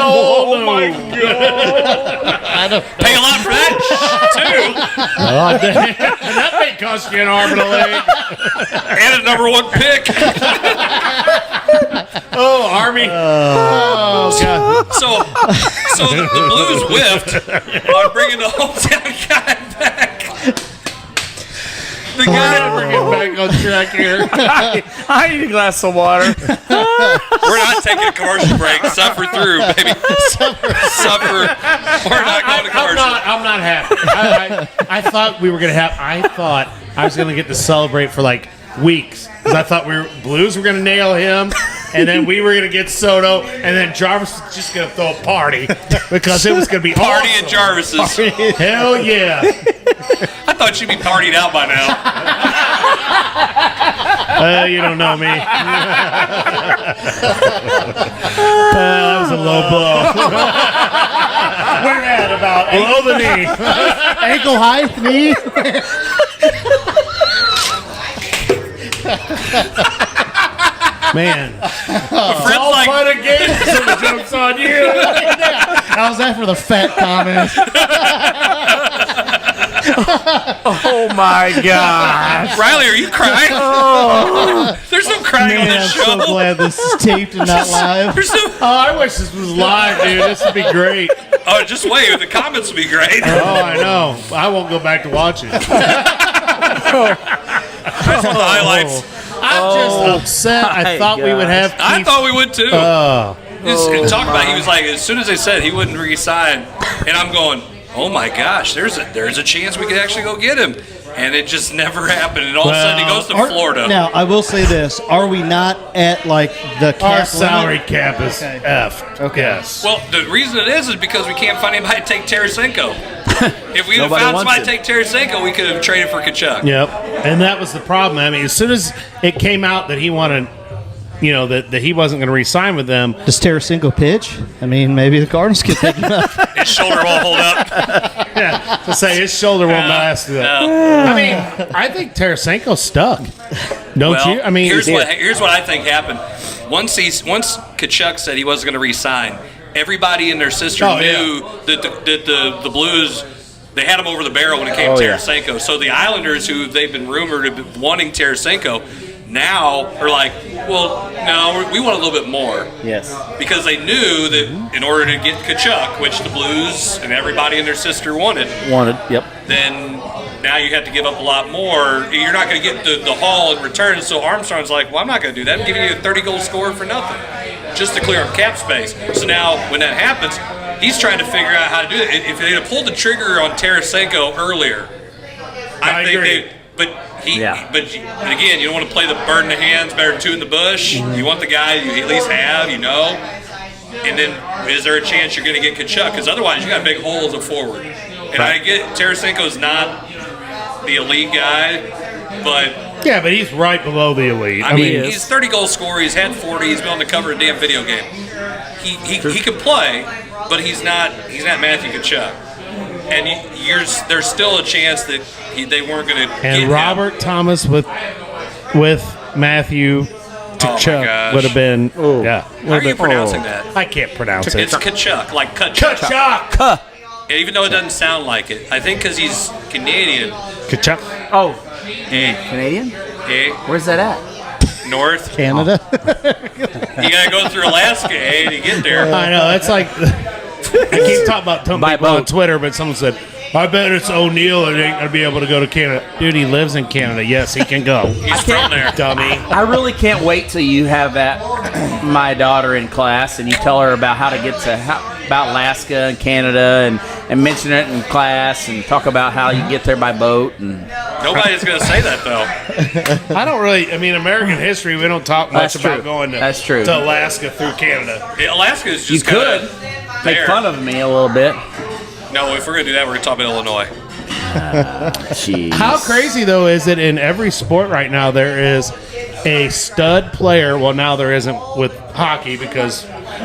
Oh my God. Pay a lot for that, too. That may cost you an arm and a leg. And a #1 pick. Oh, Army. Oh, God. So the Blues whiffed on bringing the hometown guy back. The guy We're getting back on track here. I need a glass of water. We're not taking a commercial break. Suffer through, baby. Suffer. We're not going to commercial. I'm not happy. I thought we were going to have. I thought I was going to get to celebrate for like weeks because I thought Blues were going to nail him, and then we were going to get Soto, and then Jarvis was just going to throw a party because it was going to be Party awesome. at Jarvis's. Hell yeah! I thought you'd be partied out by now. You don't know me. That was a low blow. We're at about below the knee. Ankle height, knee. Man, Fred's all like, fun and games, so the joke's on you. How's that for the fat comment? Oh, my God. Riley, are you crying? There's no crying on Man, this I'm show. so glad this is taped and not live. There's no. Oh, I wish this was live, dude. This would be great. Oh, just wait. The comments will be great. Oh, I know. I won't go back to watching. That's one of the highlights. I'm just upset. I thought we would have. I Keith. thought we would too. Just talk about it. He was like, as soon as they said he wouldn't re-sign, and I'm going, oh my gosh, there's a chance we could actually go get him, and it just never happened. And all of a sudden he goes to Florida. Now, I will say this: are we not at like the cap Our salary limit? cap is effed. Okay. Yes. Well, the reason it is because we can't find anybody to take Tarasenko. If we had Nobody found wants somebody to take Tarasenko, we could have traded for Kachuk. Yep. And that was the problem. I mean, as soon as it came out that he wanted, that he wasn't going to re-sign with them. Does Tarasenko pitch? I mean, maybe the Cardinals could pick him up. His shoulder won't hold up. Yeah. To say his shoulder won't last. I mean, I think Tarasenko's stuck. Don't you? I mean, here's what I think happened. Once Kachuk said he wasn't going to re-sign, everybody and their sister knew that the Blues, they had him over the barrel when it came to Tarasenko. So the Islanders, who they've been rumored of wanting Tarasenko, now are like, well, no, we want a little bit more. Yes. Because they knew that in order to get Kachuk, which the Blues and everybody and their sister wanted, Yep. then now you have to give up a lot more. You're not going to get the haul in return. So Armstrong's like, well, I'm not going to do that. I'm giving you a 30-goal scorer for nothing, just to clear up cap space. So now when that happens, he's trying to figure out how to do it. If they'd have pulled the trigger on Tarasenko earlier, I think But again, you don't want to play the bird in the hands, better than two in the bush. You want the guy you at least have, And then, is there a chance you're going to get Kachuk? Because otherwise, you got a big hole as a forward. And I get Tarasenko's not the elite guy, but yeah, but he's right below the elite. I mean, he's 30-goal scorer. He's had 40. He's been on the cover of a damn video game. He can play, but he's not Matthew Kachuk. And there's still a chance that they weren't going to. And Robert Thomas with Matthew Kachuk would have been. Yeah. How are you pronouncing that? I can't pronounce it. It's Kachuk, like Kachuk. And even though it doesn't sound like it, I think because he's Canadian. Kachuk. Oh, Canadian? Where's that at? North. Canada. You gotta go through Alaska, to get there. I know. It's like I keep talking about people on Twitter, but someone said, "I bet it's O'Neill and ain't gonna be able to go to Canada." Dude, he lives in Canada. Yes, he can go. He's from there, dummy. I really can't wait till you have my daughter in class and you tell her about how to get about Alaska and Canada and mention it in class and talk about how you get there by boat. And nobody's going to say that, though. I don't really. I mean, American history, we don't talk much about going to Alaska through Canada. Yeah, Alaska is just you could make fun of me a little bit. No, if we're going to do that, we're going to talk about Illinois. How crazy, though, is it in every sport right now there is a stud player? Well, now there isn't with hockey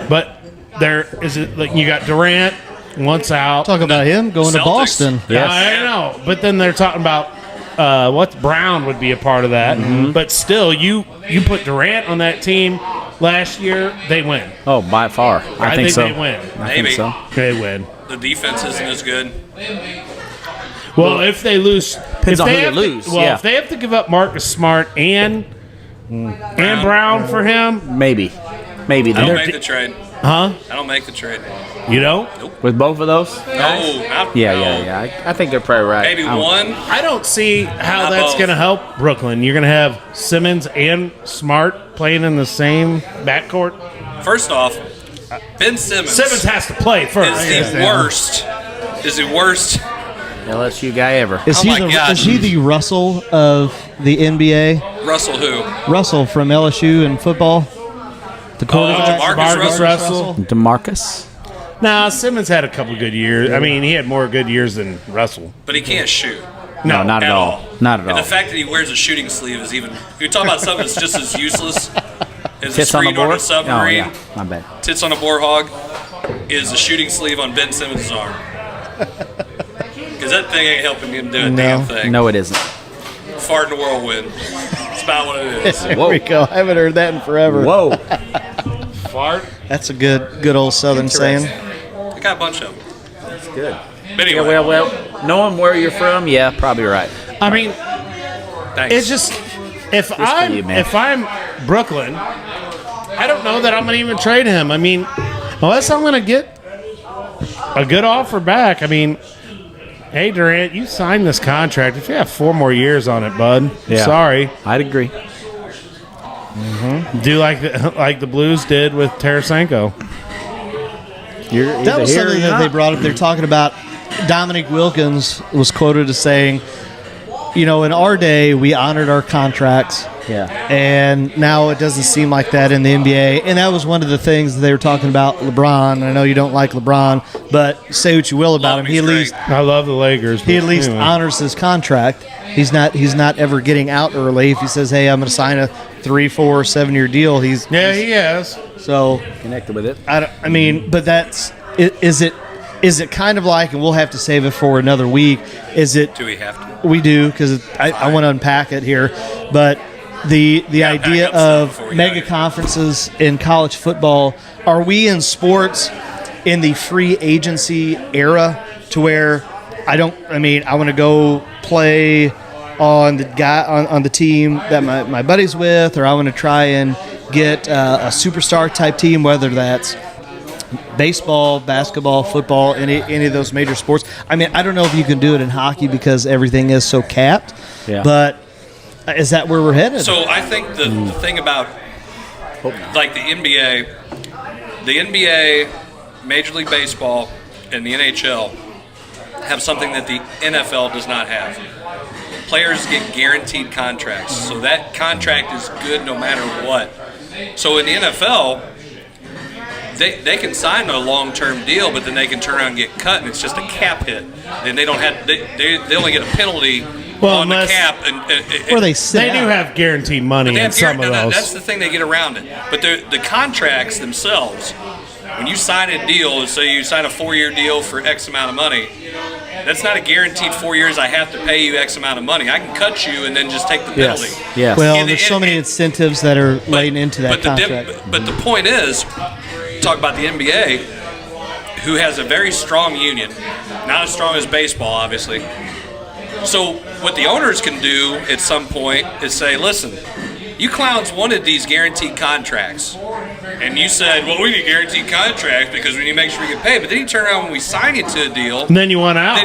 but there is it. Like you got Durant once out. Talk about him going to Boston. Yes. I know, but then they're talking about Brown would be a part of that. Mm-hmm. But still, you put Durant on that team last year, they win. Oh, by far. I think so. They win. I think so. They win. The defense isn't as good. Well, if they lose, depends on who they lose. Well, if they have to give up Marcus Smart and Brown for him, maybe. I don't make the trade. Huh? I don't make the trade. You don't? Nope. With both of those? No. Yeah. I think they're probably right. Maybe one. I don't see how that's going to help Brooklyn. You're going to have Simmons and Smart playing in the same backcourt. First off, Ben Simmons. Simmons has to play first. Is the worst LSU guy ever. Is he the Russell of the NBA? Russell who? Russell from LSU in football. The quarterback. DeMarcus Russell. DeMarcus? Nah, Simmons had a couple good years. I mean, he had more good years than Russell. But he can't shoot. No, not at all. Not at all. And the fact that he wears a shooting sleeve is even. You're talking about something that's just as useless as a screen on a submarine. Oh, yeah. My bad. Tits on a boar hog is a shooting sleeve on Ben Simmons' arm. Because that thing ain't helping him do a damn thing. No, it isn't. Fart in the whirlwind. That's about what it is. There we go. I haven't heard that in forever. Whoa. Fart? That's a good old Southern saying. I got a bunch of them. That's good. But anyway. Yeah, well, knowing where you're from, yeah, probably right. I mean, thanks. It's just if I'm Brooklyn, I don't know that I'm going to even trade him. I mean, unless I'm going to get a good offer back. I mean, hey, Durant, you signed this contract. If you have 4 more years on it, bud, sorry. I'd agree. Mm-hmm. Do like the Blues did with Tarasenko. That was something that they brought up. They're talking about Dominic Wilkins was quoted as saying, in our day, we honored our contracts. Yeah. And now it doesn't seem like that in the NBA. And that was one of the things that they were talking about LeBron. I know you don't like LeBron, but say what you will about him. He at least I love the Lakers. He at least honors his contract. He's not ever getting out early. If he says, "Hey, I'm going to sign a 3, 4, 7-year deal," he has. So connected with it. But that's is it kind of like, and we'll have to save it for another week. Is it? Do we have to? We do, because I want to unpack it here, but. The idea of mega conferences in college football, are we in sports in the free agency era to where I want to go play on the team that my buddy's with, or I want to try and get a superstar type team, whether that's baseball, basketball, football, any of those major sports. I mean, I don't know if you can do it in hockey because everything is so capped, but is that where we're headed? So I think the thing about like the NBA, Major League Baseball, and the NHL have something that the NFL does not have. Players get guaranteed contracts, so that contract is good no matter what. So in the NFL, they can sign a long-term deal, but then they can turn around and get cut, and it's just a cap hit, and they don't have they only get a penalty on the cap, or they do have guaranteed money in some of those. That's the thing, they get around it. But the contracts themselves, when you sign a deal, say you sign a 4-year deal for X amount of money, that's not a guaranteed 4 years. I have to pay you X amount of money. I can cut you and then just take the penalty. Yes. Well, there's so many incentives that are laid into that contract. But the point is, talk about the NBA, who has a very strong union, not as strong as baseball, obviously. So what the owners can do at some point is say, listen, you clowns wanted these guaranteed contracts, and you said, well, we need guaranteed contracts because we need to make sure we get paid. But then you turn around when we sign you to a deal. And then you want out.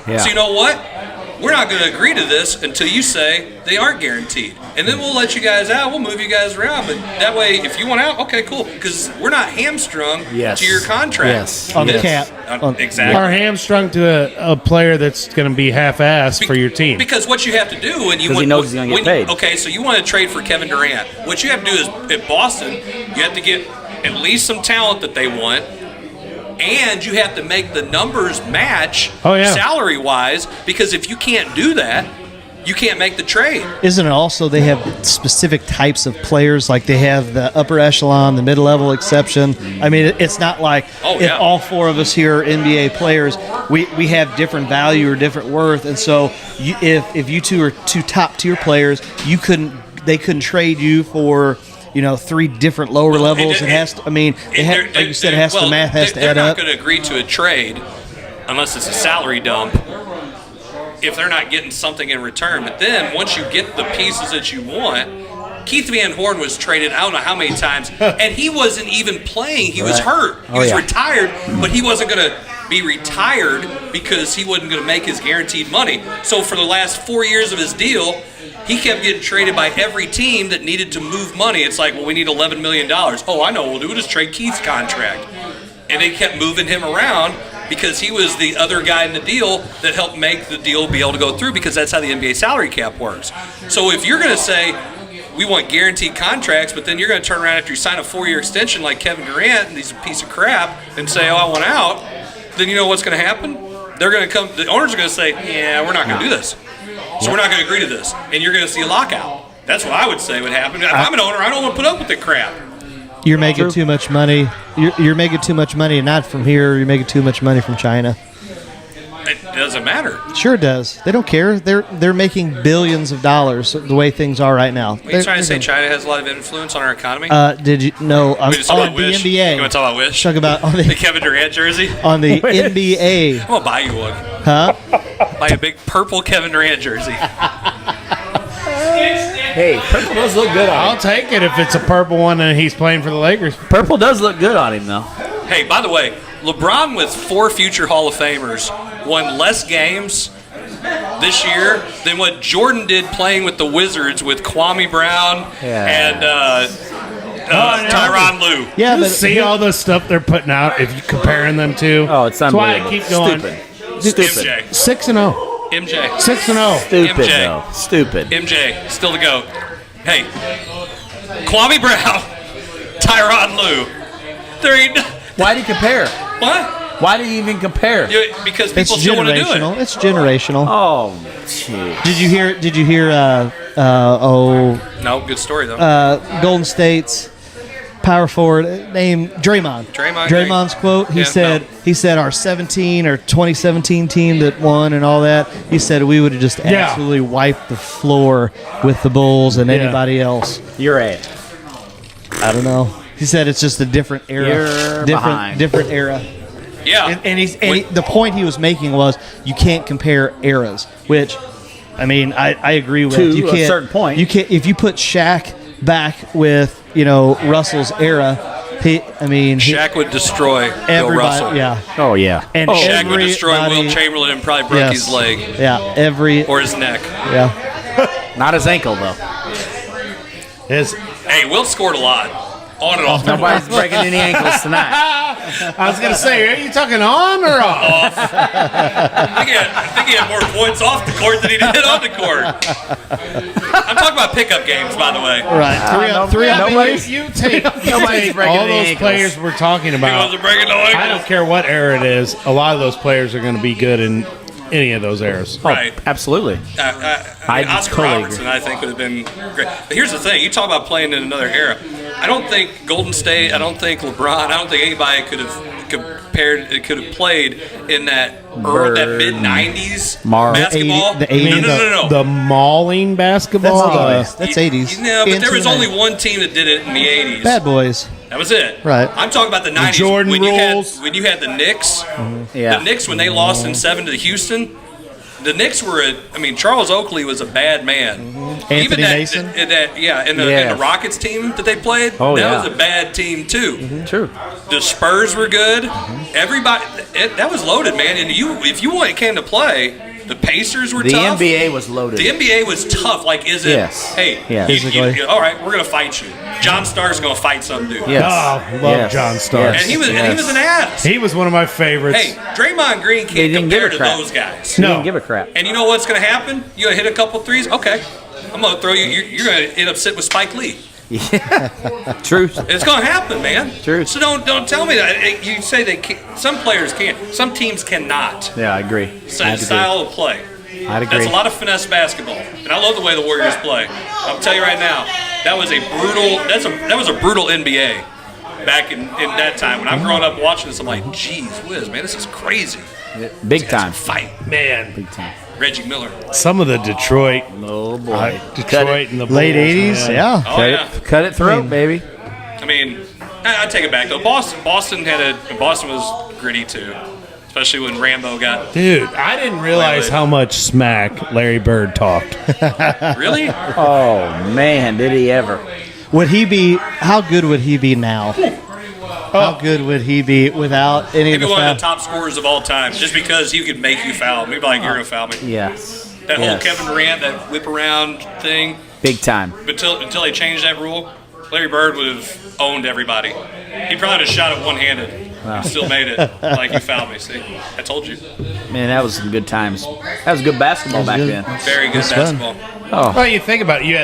Yeah. So you know what? We're not going to agree to this until you say they aren't guaranteed. And then we'll let you guys out. We'll move you guys around. But that way, if you want out, okay, cool. Because we're not hamstrung to your contract. Yes. On the cap. Exactly. Or hamstrung to a player that's going to be half-assed for your team. Because what you have to do when you he knows he's going to get paid. Okay, so you want to trade for Kevin Durant. What you have to do is, at Boston, you have to get at least some talent that they want. And you have to make the numbers match salary-wise, because if you can't do that, you can't make the trade. Isn't it also they have specific types of players? Like they have the upper echelon, the mid-level exception. I mean, it's not like if all 4 of us here are NBA players, we have different value or different worth. And so if you two are 2 top-tier players, they couldn't trade you for 3 different lower levels. It has to. I mean, like you said, the math has to add up. They're not going to agree to a trade unless it's a salary dump, if they're not getting something in return. But then once you get the pieces that you want, Keith Van Horn was traded I don't know how many times, and he wasn't even playing. He was hurt. He was retired, but he wasn't going to be retired because he wasn't going to make his guaranteed money. So for the last 4 years of his deal, he kept getting traded by every team that needed to move money. It's like, well, we need $11 million. Oh, I know what we'll do. We'll just trade Keith's contract. And they kept moving him around because he was the other guy in the deal that helped make the deal be able to go through, because that's how the NBA salary cap works. So if you're going to say, we want guaranteed contracts, but then you're going to turn around after you sign a 4-year extension like Kevin Durant, and he's a piece of crap, and say, oh, I want out, then you know what's going to happen? They're going to come, the owners are going to say, yeah, we're not going to do this. So we're not going to agree to this, and you're going to see a lockout. That's what I would say would happen. If I'm an owner, I don't want to put up with the crap. You're making too much money. You're making too much money, not from here. You're making too much money from China. It doesn't matter. Sure it does. They don't care. They're making billions of dollars the way things are right now. Are you trying to say China has a lot of influence on our economy? Did you? No. On the NBA. You want to talk about Wish? Talk about on the Kevin Durant jersey? On the NBA. I'm going to buy you one. Huh? Buy a big purple Kevin Durant jersey. Hey, purple does look good on him. I'll take it if it's a purple one and he's playing for the Lakers. Purple does look good on him, though. Hey, by the way, LeBron with 4 future Hall of Famers won less games this year than what Jordan did playing with the Wizards with Kwame Brown and Tyronn Lue. Yeah, but see all the stuff they're putting out if you're comparing them to. Oh, it's unbelievable. That's why I keep going. Stupid. 6-0. MJ. 6-0. Stupid, MJ. though. Stupid. MJ, still the GOAT. Hey, Kwame Brown, Tyronn Lue. There ain't. Why do you compare? What? Why do you even compare? Because people still want to do it. It's generational. Oh, jeez. Did you hear? No, good story though. Golden State's power forward named Draymond. Draymond's quote. He said our 17 or 2017 team that won and all that. He said we would have just absolutely wiped the floor with the Bulls and anybody else. You're right. I don't know. He said it's just a different era. You're behind. Different era. Yeah. And the point he was making was you can't compare eras, which, I mean, I agree with. To a certain point. You can't, if you put Shaq back with, Russell's era, Shaq would destroy Bill Russell. Yeah. Oh, yeah. And Shaq would destroy Will Chamberlain and probably broke his leg. Yeah. Or his neck. Yeah. Not his ankle, though. Hey, Will scored a lot. On and off the court. Nobody's breaking any ankles tonight. I was going to say, are you talking on or off? I think he had more points off the court than he did on the court. I'm talking about pickup games, by the way. Right. Three. You take all those players we're talking He about. wasn't breaking no ankles. I don't care what era it is. A lot of those players are going to be good in any of those eras. Right. Absolutely. I mean, Oscar totally Robertson, I think, would have been great. But here's the thing. You talk about playing in another era. I don't think Golden State, I don't think LeBron, I don't think anybody could have played in that mid-90s basketball. The 80s. No. The mauling basketball. That's 80s. No, but there was only one team that did it in the 80s. Bad Boys. That was it. Right. I'm talking about the 90s. Jordan when rules. You had the Knicks. Yeah. The Knicks, when they lost in 7 to Houston, the Knicks were Charles Oakley was a bad man. Anthony Mason? And the Rockets team that they played, that was a bad team too. True. The Spurs were good. Everybody, that was loaded, man. And if you came to play, the Pacers were tough. The NBA was loaded. The NBA was tough. Like, is it? Yes. Hey, Yes. all right, we're gonna fight you. John Stark's gonna fight some dude. Yes. Oh, love John Stark. And he was an ass. He was one of my favorites. Hey, Draymond Green can't compare to those guys. He didn't give a crap. And you know what's going to happen? You're going to hit a couple threes? Okay. I'm going to throw you. You're going to end up sitting with Spike Lee. True. It's going to happen, man. True. So don't tell me that. You say they can't. Some players can't. Some teams cannot. Yeah, I agree. Style of play. I'd agree. That's a lot of finesse basketball, and I love the way the Warriors play. I'll tell you right now, that was a brutal NBA back in that time. When I'm growing up watching this, I'm like, geez whiz, man, this is crazy. Big time. Fight, Man. Big time. Reggie Miller. Some of the Detroit. Oh, boy. Detroit and the Late Bulls, 80s, man. yeah. Oh yeah. Cut it throat, baby. I mean, I take it back though. Boston was gritty too, especially when Rambo got. Dude, I didn't realize how much smack Larry Bird talked. Really? Oh, man, did he ever. Would he be? How good would he be now? How good would he be without any of Maybe the one foul? of the top scorers of all time, just because he could make you foul. Maybe like you're gonna foul me. Yes. That whole Kevin Durant, that whip around thing. Big time. Until they changed that rule, Larry Bird would have owned everybody. He probably would have shot it one-handed. And still made it. Like, you fouled me. See, I told you. Man, that was some good times. That was good basketball back then. Very good basketball. Oh, Well, you think about it. You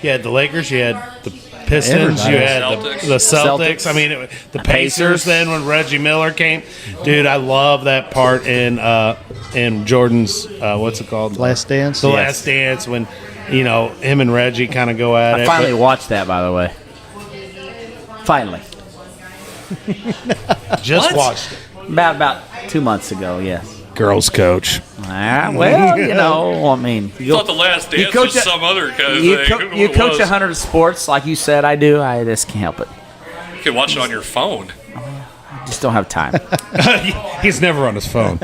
had the Lakers. You had the Pistons. Everybody. You had the Celtics. Celtics. I mean, the Pacers. Pacers. Then when Reggie Miller came, dude, I love that part in Jordan's what's it called? Last Dance? The Yes. Last Dance, when him and Reggie kind of go at I it. finally watched that, by the way. Finally. Just watched it. About 2 months ago, yes. Girls coach. Well, I mean, I thought the last dance was some other kind of you thing. you coach 100 sports like you said I do. I just can't help it. You can watch it on your phone. I just don't have time. He's never on his phone.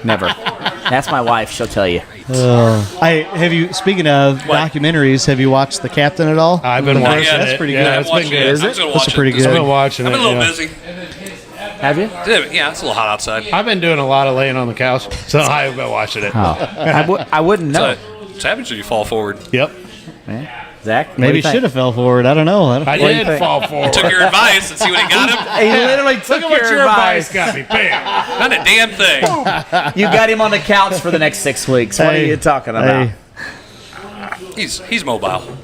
Never. That's my wife. She'll tell you. Speaking of documentaries, have you watched The Captain at all? I've been watching it. That's pretty Yeah, good. it's been good. Is it? I'm gonna watch That's pretty it this good. I've week. been watching I've it. been a little yeah. busy. Have you? Yeah, it's a little hot outside. I've been doing a lot of laying on the couch, so I've been watching it. I wouldn't know. What happens when you fall forward? Yep. Man. Zach, Maybe should have fell forward. I don't know. I did fall forward. Took your advice and see what he got him. He literally took Look at what your advice got me. Bam. Not a damn thing. You got him on the couch for the next 6 weeks. What are you talking about? He's mobile.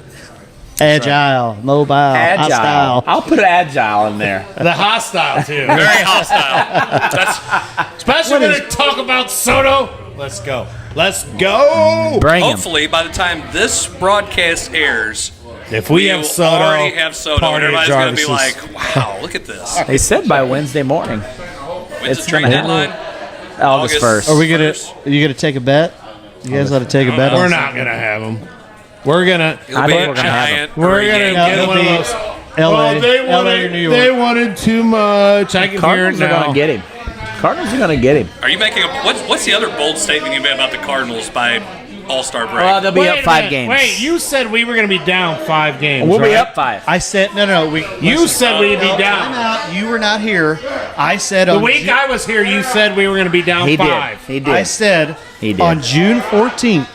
Agile, mobile, Agile. hostile. I'll put agile in there. The hostile, too. Very hostile. Especially when they talk about Soto. Let's go. Let's go. Bring him. Hopefully, by the time this broadcast airs, If we have Soto, already have Soto. party at Everybody's going to be Jarvis's. like, wow, look at this. They said by Wednesday morning. When's It's the trade gonna deadline? August 1st. Are we are you gonna take a bet? You guys ought to take a bet. We're on not going to have them. We're going to. It'll I be think a we're gonna have giant. We're Murray going to game. No, get it'll one of be those. LA, they LA wanted, or New York. They wanted too much. I can hear it Cardinals are now. going to get him. Cardinals are going to get him. Are you making what's the other bold statement you made about the Cardinals by All-Star break? Well, they'll be up a 5 minute. games. Wait, you said we were going to be down 5 games. We'll be right? up 5. I said no. You said we'd be Time down. out. You were not here. I said The on week I was here, you said we were going to be down He 5. did. He did. I said He did. on June 14th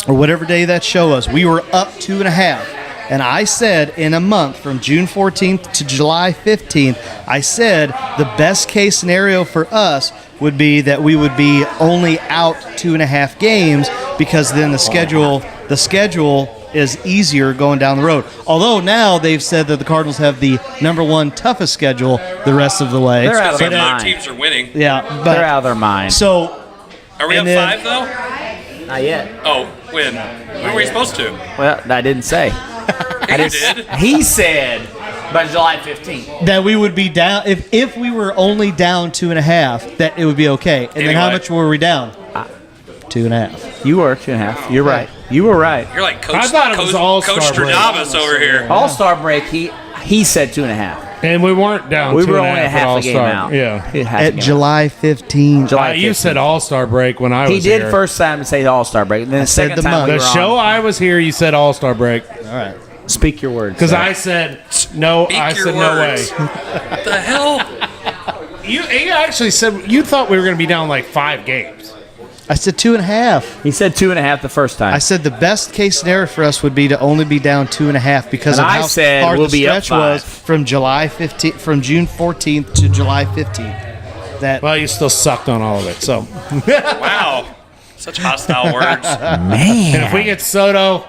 or whatever day that show was, we were up 2.5. And I said in a month from June 14th to July 15th, I said the best case scenario for us would be that we would be only out 2.5 games because then the schedule is easier going down the road. Although now they've said that the Cardinals have the number 1 toughest schedule the rest of the way. They're out of their The mind. other teams are winning. Yeah, but They're out of their mind. So Are we up And then- 5 though? Not yet. Oh, when? When were we supposed to? Well, I didn't say. You did. He said by July 15th. that we would be down if we were only down 2.5, that it would be okay. And then how Anyway. much were we down? 2.5. You were 2.5. You're right. You were right. You're like Coach. I thought it was All-Star Coach break. Stradamus over here. All-Star break. He said 2.5. And we weren't down. We 2.5 were only a at half a game All-Star. out. Yeah. Half a At game July 15th. July You 15th. said All-Star break when I was He did here. first time to say All-Star break. And then the said second the time month. we The were show on. I was here, you said All-Star break. All right. Speak your words. Because Zach. I said no. Speak I your said words. no way. What the hell? You actually said you thought we were going to be down like 5 games. I said 2.5. He said 2.5 the first time. I said the best case scenario for us would be to only be down 2.5 because And of I how said hard we'll the be up stretch 5. was from June 14th to July 15th. That Well, you still sucked on all of it. So, Wow. Such hostile words. Man. and if we get Soto,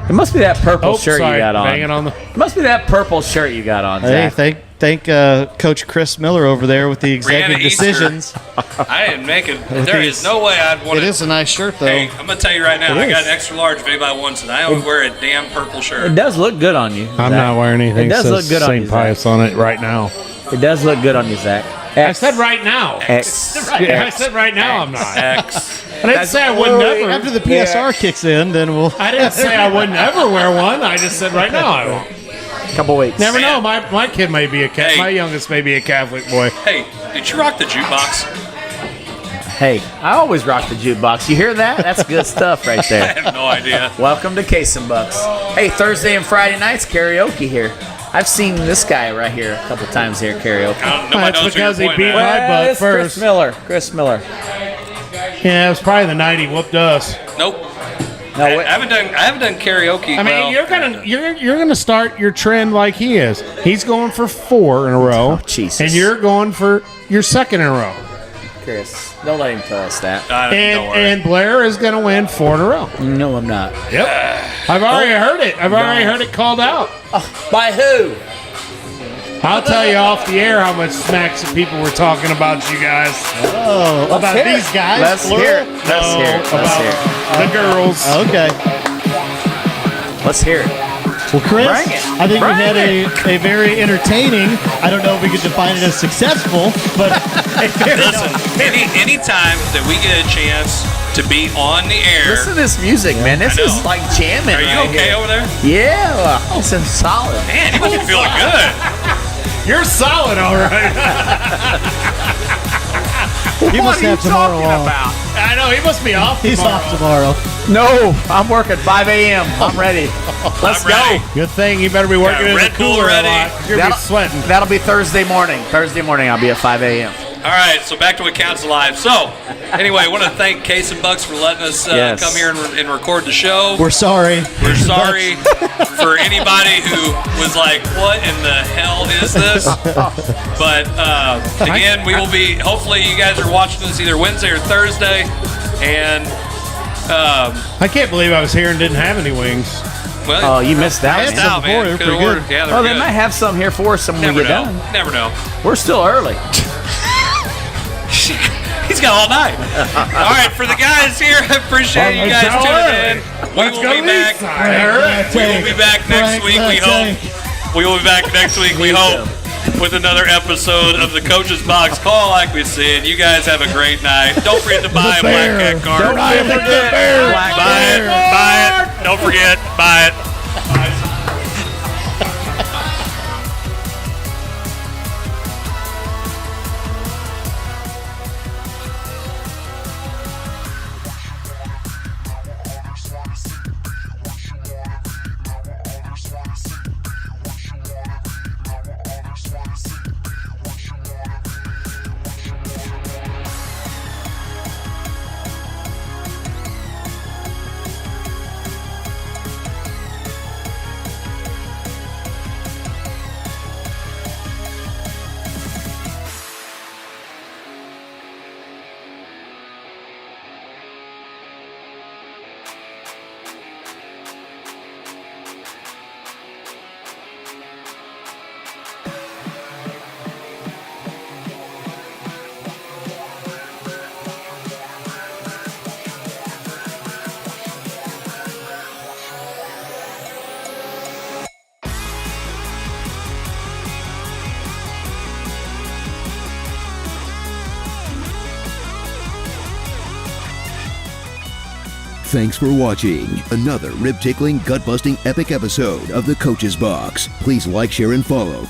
It must be that purple shirt sorry, you got on. banging on the. It must be that purple shirt you got on, hey, Zach. thank Coach Chris Miller over there with the executive Easter. decisions. I am making. There is no way I'd want It is a nice shirt though. Hey, I'm gonna tell you right now. It I got is. an extra large if anybody wants it. I don't wear a damn purple It shirt. does look good on you. I'm Zach. not wearing anything. It does that look says good on St. you, Zach. Pius on it right now. It does look good on you, Zach. I said right now. X. Yeah, I said right now. I'm not. X. I didn't say I would never. After the PSR kicks in, then we'll. I didn't say I would never wear one. I just said right now I won't. Couple weeks. Never know. My kid may be a Hey. my youngest may be a Catholic boy. Hey, did you rock the jukebox? Hey, I always rock the jukebox. You hear that? That's good stuff right I there. have no idea. Welcome to Case and Bucks. Hey, Thursday and Friday nights karaoke here. I've seen this guy right here a couple times here karaoke. Nobody That's knows who because you're he pointing beat at. my butt it's first. Chris Miller. Chris Miller. Yeah, it was probably the night he whooped us. Nope. No, I wait. haven't done karaoke. I mean, well, you're gonna start your trend like he is. He's going for 4 in a row, Jesus. and you're going for your second in a row. Chris, don't let him tell us that. don't worry. And Blair is gonna win 4 in a row. No, I'm not. Yep, I've already heard it. I've already heard it called out. By who? I'll tell you off the air how much smacks of people were talking about you guys. Oh, about hear it. these guys. Let's plural? hear it. Let's hear it. Let's about hear it. the girls. Okay. Let's hear it. Well, Chris, Bring it. I think Bring we had a very entertaining. I don't know if we could define it as successful, but Listen, anytime that we get a chance to be on the air, Listen to this music, man. This I is know. like jamming. are you right okay here. over there? Yeah, this is solid. Man, you must be feeling good. You're solid, all right. he must have tomorrow off. I know he must be off. He's tomorrow. off tomorrow. No, I'm working 5 a.m. I'm ready. Let's I'm ready. go. Good thing you better be working Got in Red the Bull cooler ready. a lot. You're gonna be sweating. That'll be Thursday morning. Thursday morning, I'll be at 5 a.m. All right, so back to what counts alive. So, anyway, I want to thank Case and Bucks for letting us Yes. come here and record the show. We're sorry. We're sorry for anybody who was like, what in the hell is this? But again, we will be, hopefully you guys are watching this either Wednesday or Thursday. And, I can't believe I was here and didn't have any wings. well, Oh, you missed that missed one. out, before, man. they're Could've pretty good. ordered- Yeah, they're Well, they good. might have some here for us when Never we get know. done. Never know. We're still early. He's got all night. All right, for the guys here, I appreciate you guys tuning in. We will be back. We will be back next week. We hope. We will be back next week. We hope with another episode of the Coach's Box Call. Like we said, you guys have a great night. Don't forget to buy a Black Cat card. Don't forget. Buy it. Buy it. Don't forget. Buy it. Thanks for watching another rib-tickling, gut-busting, epic episode of The Coach's Box. Please like, share, and follow.